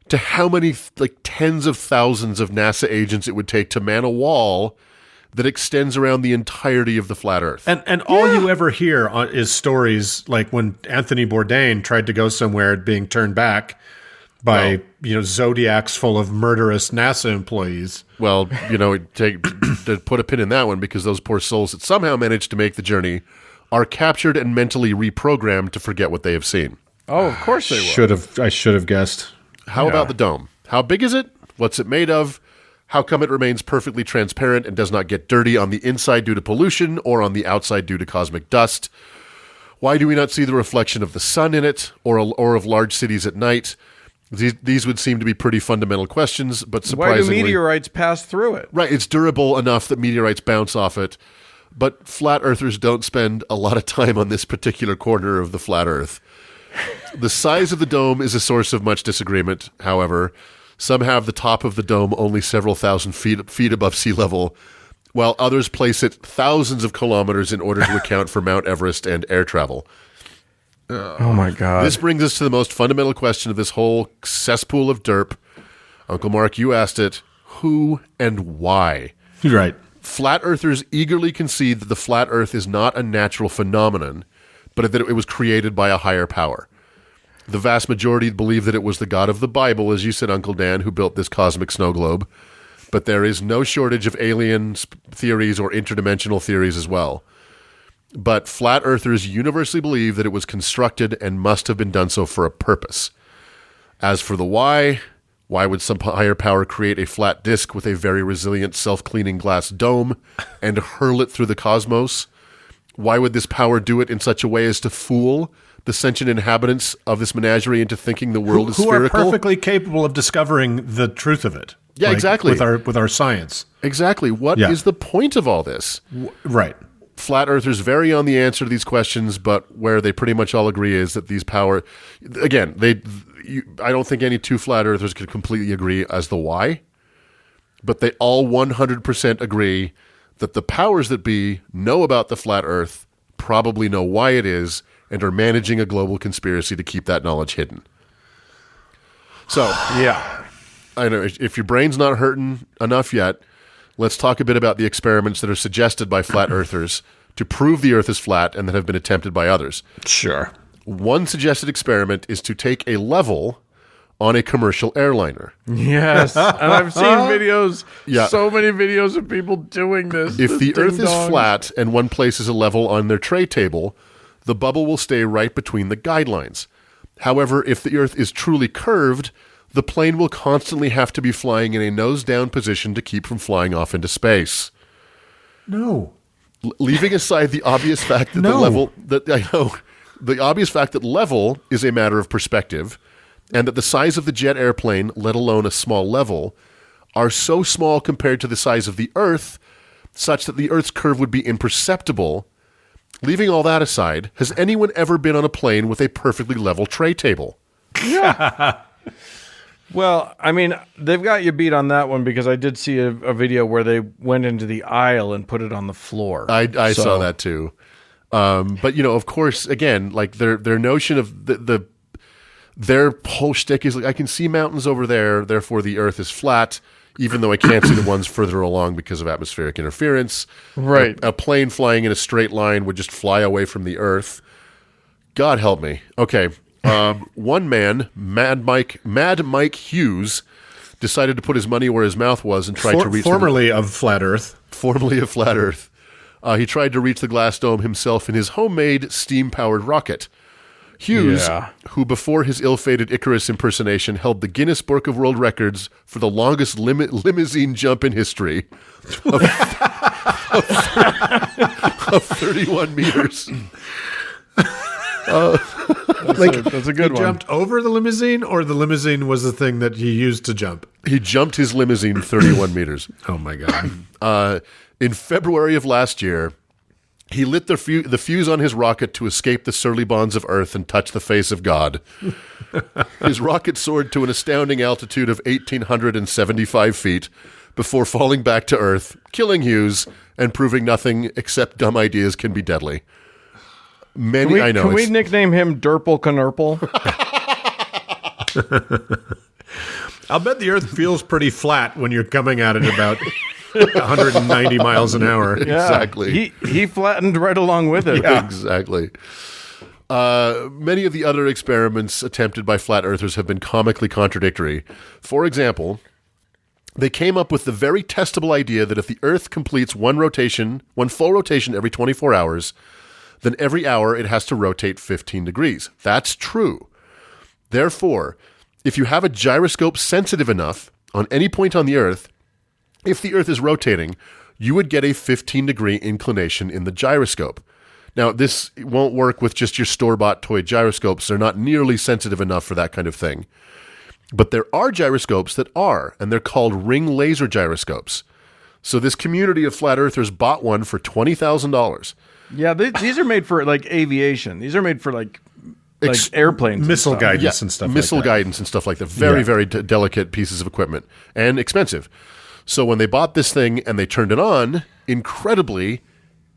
to how many tens of thousands of NASA agents it would take to man a wall that extends around the entirety of the flat Earth. And all you ever hear is stories like when Anthony Bourdain tried to go somewhere being turned back by zodiacs full of murderous NASA employees. Well, to put a pin in that one, because those poor souls that somehow managed to make the journey are captured and mentally reprogrammed to forget what they have seen. Oh, of course they will. I should have guessed. How about the dome? How big is it? What's it made of? How come it remains perfectly transparent and does not get dirty on the inside due to pollution or on the outside due to cosmic dust? Why do we not see the reflection of the sun in it or of large cities at night? These would seem to be pretty fundamental questions, but surprisingly... Why do meteorites pass through it? Right, it's durable enough that meteorites bounce off it, but flat earthers don't spend a lot of time on this particular corner of the flat Earth. The size of the dome is a source of much disagreement, however. Some have the top of the dome only several thousand feet above sea level, while others place it thousands of kilometers in order to account for Mount Everest and air travel. Oh my God. This brings us to the most fundamental question of this whole cesspool of derp. Uncle Mark, you asked it. Who and why? Right. Flat earthers eagerly concede that the flat Earth is not a natural phenomenon, but that it was created by a higher power. The vast majority believe that it was the God of the Bible, as you said, Uncle Dan, who built this cosmic snow globe. But there is no shortage of alien theories or interdimensional theories as well. But flat earthers universally believe that it was constructed and must have been done so for a purpose. As for the why would some higher power create a flat disk with a very resilient self-cleaning glass dome and hurl it through the cosmos? Why would this power do it in such a way as to fool the sentient inhabitants of this menagerie into thinking the world is spherical? Who are perfectly capable of discovering the truth of it. Yeah, exactly. With our science. Exactly. What is the point of all this? Right. Flat earthers vary on the answer to these questions, but where they pretty much all agree is that these power... Again, I don't think any two flat earthers could completely agree as the why, but they all 100% agree that the powers that be know about the flat earth, probably know why it is, and are managing a global conspiracy to keep that knowledge hidden. So, Yeah. I know if your brain's not hurting enough yet, let's talk a bit about the experiments that are suggested by flat earthers to prove the earth is flat and that have been attempted by others. Sure. One suggested experiment is to take a level on a commercial airliner. Yes. And I've seen videos, Yeah. so many videos of people doing this. If the earth is ding-dongs. flat and one places a level on their tray table, the bubble will stay right between the guidelines. However, if the earth is truly curved, the plane will constantly have to be flying in a nose-down position to keep from flying off into space. No. Leaving aside the obvious fact that the obvious fact that level is a matter of perspective, and that the size of the jet airplane, let alone a small level, are so small compared to the size of the Earth, such that the Earth's curve would be imperceptible. Leaving all that aside, has anyone ever been on a plane with a perfectly level tray table? Well, I mean, they've got you beat on that one because I did see a video where they went into the aisle and put it on the floor. I saw that too. But, of course, again, like their notion of their whole shtick is like, I can see mountains over there, therefore the earth is flat, even though I can't see the ones further along because of atmospheric interference. Right. A plane flying in a straight line would just fly away from the earth. God help me. Okay. One man, Mad Mike Hughes, decided to put his money where his mouth was and tried to reach... Formerly of Flat Earth. Formerly of Flat Earth. He tried to reach the glass dome himself in his homemade steam-powered rocket. Hughes, who before his ill-fated Icarus impersonation held the Guinness Book of World Records for the longest limousine jump in history of 31 meters. That's a good one. He jumped over the limousine, or the limousine was the thing that he used to jump? He jumped his limousine 31 meters. Oh, my God. In February of last year, he lit the fuse on his rocket to escape the surly bonds of Earth and touch the face of God. His rocket soared to an astounding altitude of 1,875 feet before falling back to Earth, killing Hughes, and proving nothing except dumb ideas can be deadly. Can we nickname him Derple Canurple? I'll bet the Earth feels pretty flat when you're coming at it about 190 miles an hour. Yeah. Exactly. He flattened right along with it. Yeah. Exactly. Many of the other experiments attempted by flat earthers have been comically contradictory. For example, they came up with the very testable idea that if the Earth completes one full rotation every 24 hours, then every hour it has to rotate 15 degrees. That's true. Therefore, if you have a gyroscope sensitive enough on any point on the Earth, if the Earth is rotating, you would get a 15-degree inclination in the gyroscope. Now, this won't work with just your store-bought toy gyroscopes. They're not nearly sensitive enough for that kind of thing. But there are gyroscopes that are, and they're called ring laser gyroscopes. So this community of flat earthers bought one for $20,000. Yeah, these are made for like aviation. These are made for like airplanes, missile and stuff. guidance and stuff. Missile like that. guidance and stuff like that. Very, very delicate pieces of equipment and expensive. So when they bought this thing and they turned it on, incredibly,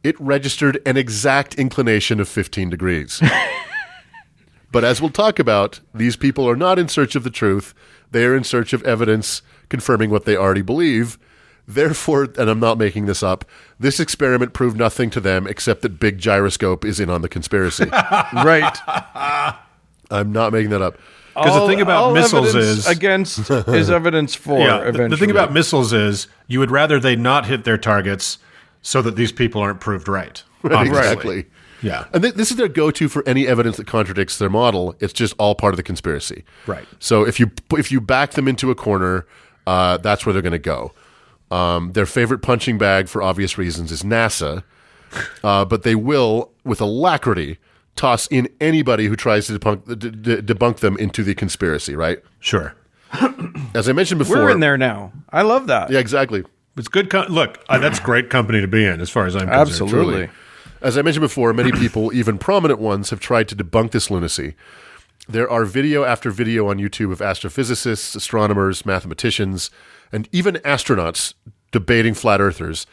it registered an exact inclination of 15 degrees. But as we'll talk about, these people are not in search of the truth. They are in search of evidence confirming what they already believe. Therefore, and I'm not making this up, this experiment proved nothing to them except that Big Gyroscope is in on the conspiracy. Right. I'm not making that up. Because the thing about all missiles evidence is against is evidence for. Eventually, the thing about missiles is you would rather they not hit their targets so that these people aren't proved right. Obviously. Exactly. Yeah. And this is their go-to for any evidence that contradicts their model. It's just all part of the conspiracy. Right. So if you back them into a corner, that's where they're going to go. Their favorite punching bag, for obvious reasons, is NASA. But they will, with alacrity, toss in anybody who tries to debunk them into the conspiracy, right? Sure. As I mentioned before... We're in there now. I love that. Yeah, exactly. It's good. Look, that's great company to be in as far as I'm concerned. Absolutely. Truly. As I mentioned before, many people, even prominent ones, have tried to debunk this lunacy. There are video after video on YouTube of astrophysicists, astronomers, mathematicians, and even astronauts debating flat earthers,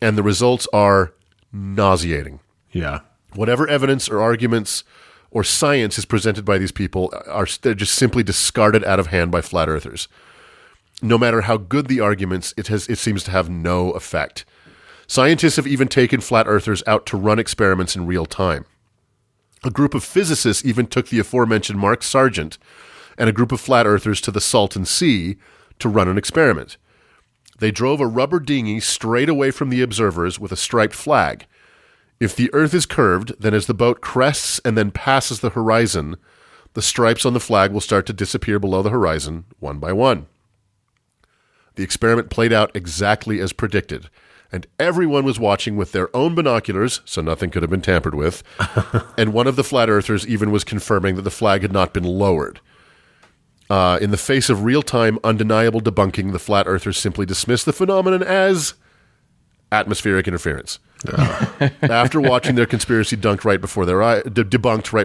and the results are nauseating. Yeah. Whatever evidence or arguments or science is presented by these people, they're just simply discarded out of hand by flat earthers. No matter how good the arguments, it seems to have no effect. Scientists have even taken flat earthers out to run experiments in real time. A group of physicists even took the aforementioned Mark Sargent and a group of flat earthers to the Salton Sea to run an experiment. They drove a rubber dinghy straight away from the observers with a striped flag. If the Earth is curved, then as the boat crests and then passes the horizon, the stripes on the flag will start to disappear below the horizon, one by one. The experiment played out exactly as predicted, and everyone was watching with their own binoculars, so nothing could have been tampered with, and one of the flat earthers even was confirming that the flag had not been lowered. In the face of real-time, undeniable debunking, the flat earthers simply dismissed the phenomenon as atmospheric interference. After watching their conspiracy debunked right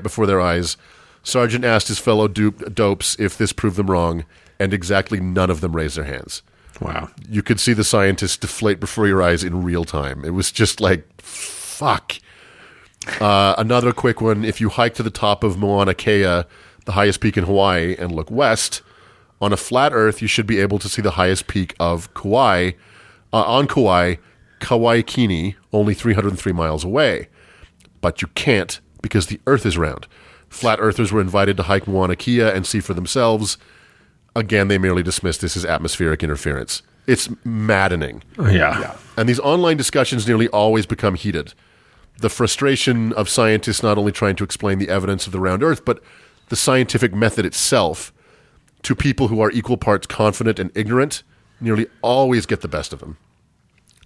before their eyes, Sargent asked his fellow dopes if this proved them wrong, and exactly none of them raised their hands. Wow. You could see the scientists deflate before your eyes in real time. It was just like, fuck. Another quick one, if you hike to the top of Mauna Kea, the highest peak in Hawaii, and look west, on a flat Earth, you should be able to see the highest peak of Kauai, Kauai-Kini, only 303 miles away. But you can't because the Earth is round. Flat Earthers were invited to hike Mauna Kea and see for themselves. Again, they merely dismissed this as atmospheric interference. It's maddening. Yeah. And these online discussions nearly always become heated. The frustration of scientists not only trying to explain the evidence of the round Earth, but the scientific method itself, to people who are equal parts confident and ignorant, nearly always get the best of them.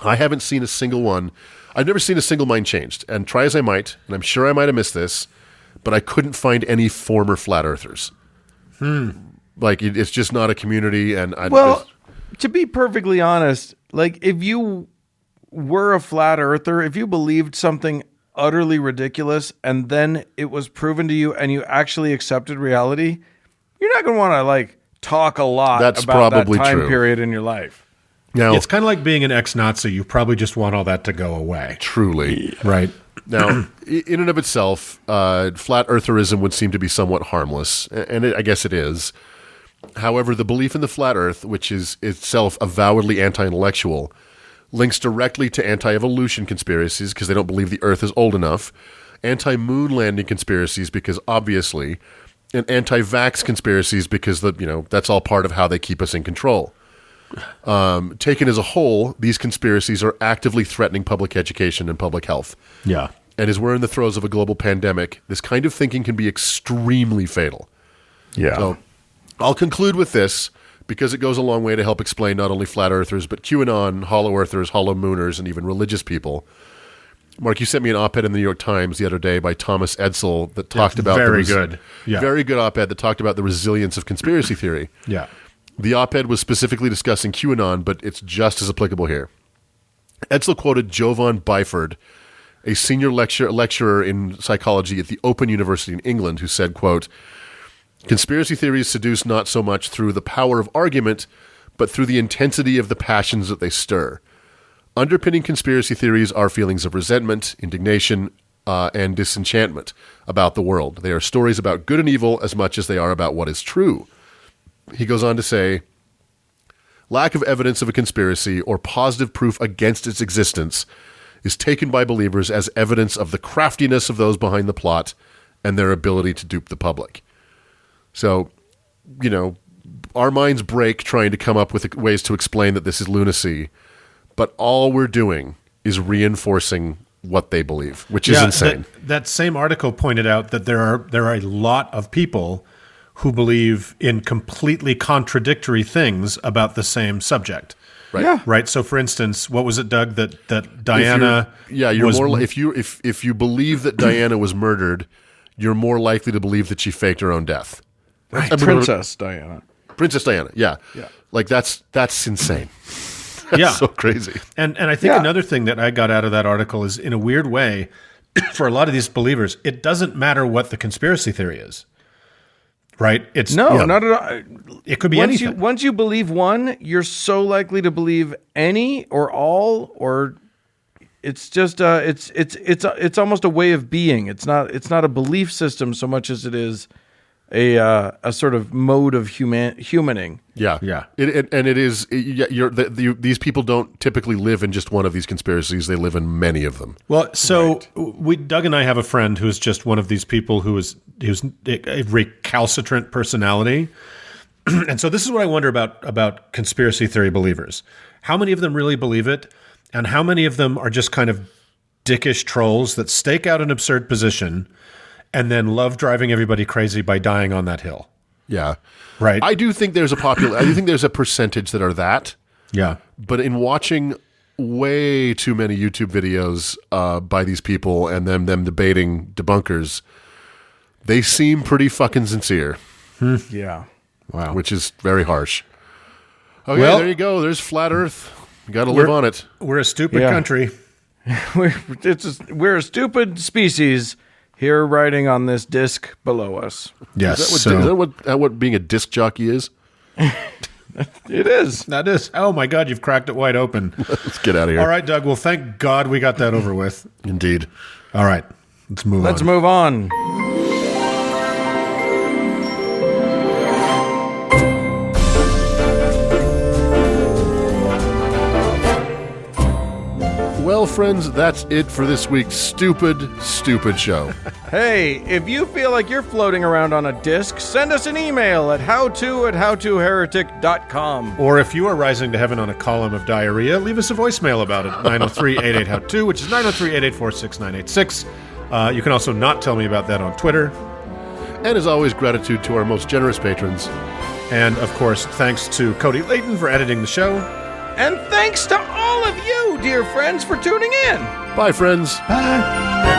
I haven't seen a single one. I've never seen a single mind changed. And try as I might, and I'm sure I might have missed this, but I couldn't find any former flat earthers. Like, it's just not a community. And to be perfectly honest, like, if you were a flat earther, if you believed something utterly ridiculous and then it was proven to you and you actually accepted reality, you're not going to want to, like, talk a lot That's about that probably time true. period in your life. now, It's kind of like being an ex-Nazi. You probably just want all that to go away. truly. Right. Now, in and of itself, flat eartherism would seem to be somewhat harmless, and I guess it is. However, the belief in the flat earth, which is itself avowedly anti-intellectual, links directly to anti-evolution conspiracies because they don't believe the earth is old enough, anti-moon landing conspiracies because obviously, and anti-vax conspiracies because that's all part of how they keep us in control. Taken as a whole, these conspiracies are actively threatening public education and public health. Yeah. And as we're in the throes of a global pandemic, this kind of thinking can be extremely fatal. Yeah. So I'll conclude with this because it goes a long way to help explain not only flat earthers, but QAnon, hollow earthers, hollow mooners, and even religious people. Mark, you sent me an op-ed in the New York Times the other day by Thomas Edsel that talked about very good op-ed that talked about the resilience of conspiracy theory. Yeah. The op-ed was specifically discussing QAnon, but it's just as applicable here. Edsel quoted Jovan Byford, a senior lecturer in psychology at the Open University in England, who said, quote, "Conspiracy theories seduce not so much through the power of argument, but through the intensity of the passions that they stir. Underpinning conspiracy theories are feelings of resentment, indignation, and disenchantment about the world. They are stories about good and evil as much as they are about what is true." He goes on to say, lack of evidence of a conspiracy or positive proof against its existence is taken by believers as evidence of the craftiness of those behind the plot and their ability to dupe the public. So, our minds break trying to come up with ways to explain that this is lunacy, but all we're doing is reinforcing what they believe, which is insane. That same article pointed out that there are a lot of people who believe in completely contradictory things about the same subject. Right. Yeah. Right. So, for instance, what was it, Doug? That Diana. If you believe that Diana was murdered, you're more likely to believe that she faked her own death. Right. Princess Diana. Princess Diana. Yeah. Like that's insane. That's so crazy. And I think another thing that I got out of that article is, in a weird way, for a lot of these believers, it doesn't matter what the conspiracy theory is. Right? It's not at all. It could be anything. Once you believe one, you're so likely to believe any or all, or it's just it's almost a way of being. It's not a belief system so much as it is a sort of mode of humaning. Yeah. These people don't typically live in just one of these conspiracies. They live in many of them. Well, so Doug and I have a friend who's just one of these people who's a recalcitrant personality. And so this is what I wonder about conspiracy theory believers. How many of them really believe it? And how many of them are just kind of dickish trolls that stake out an absurd position and then love driving everybody crazy by dying on that hill? Yeah. Right. I do think there's a percentage that are that. Yeah. But in watching way too many YouTube videos by these people and them debating debunkers, they seem pretty fucking sincere. Yeah. Wow. Which is very harsh. Okay, Well, there you go. There's flat Earth. You got to live on it. We're a stupid country. We're a stupid species here riding on this disc below us. Yes. Is that what being a disc jockey is? It is. That is. Oh my God, you've cracked it wide open. Let's get out of here. All right, Doug. Well, thank God we got that over with. Indeed. All right. Let's move on. Let's move on. Well, friends, that's it for this week's stupid show. Hey, if you feel like you're floating around on a disc, send us an email at howto@howtoheretic.com. Or if you are rising to heaven on a column of diarrhea, leave us a voicemail about it. 903-88-HOW-TO, which is 903-884-6986. You can also not tell me about that on Twitter. And as always, gratitude to our most generous patrons. And, of course, thanks to Cody Layton for editing the show. And thanks to all of you, dear friends, for tuning in. Bye, friends. Bye.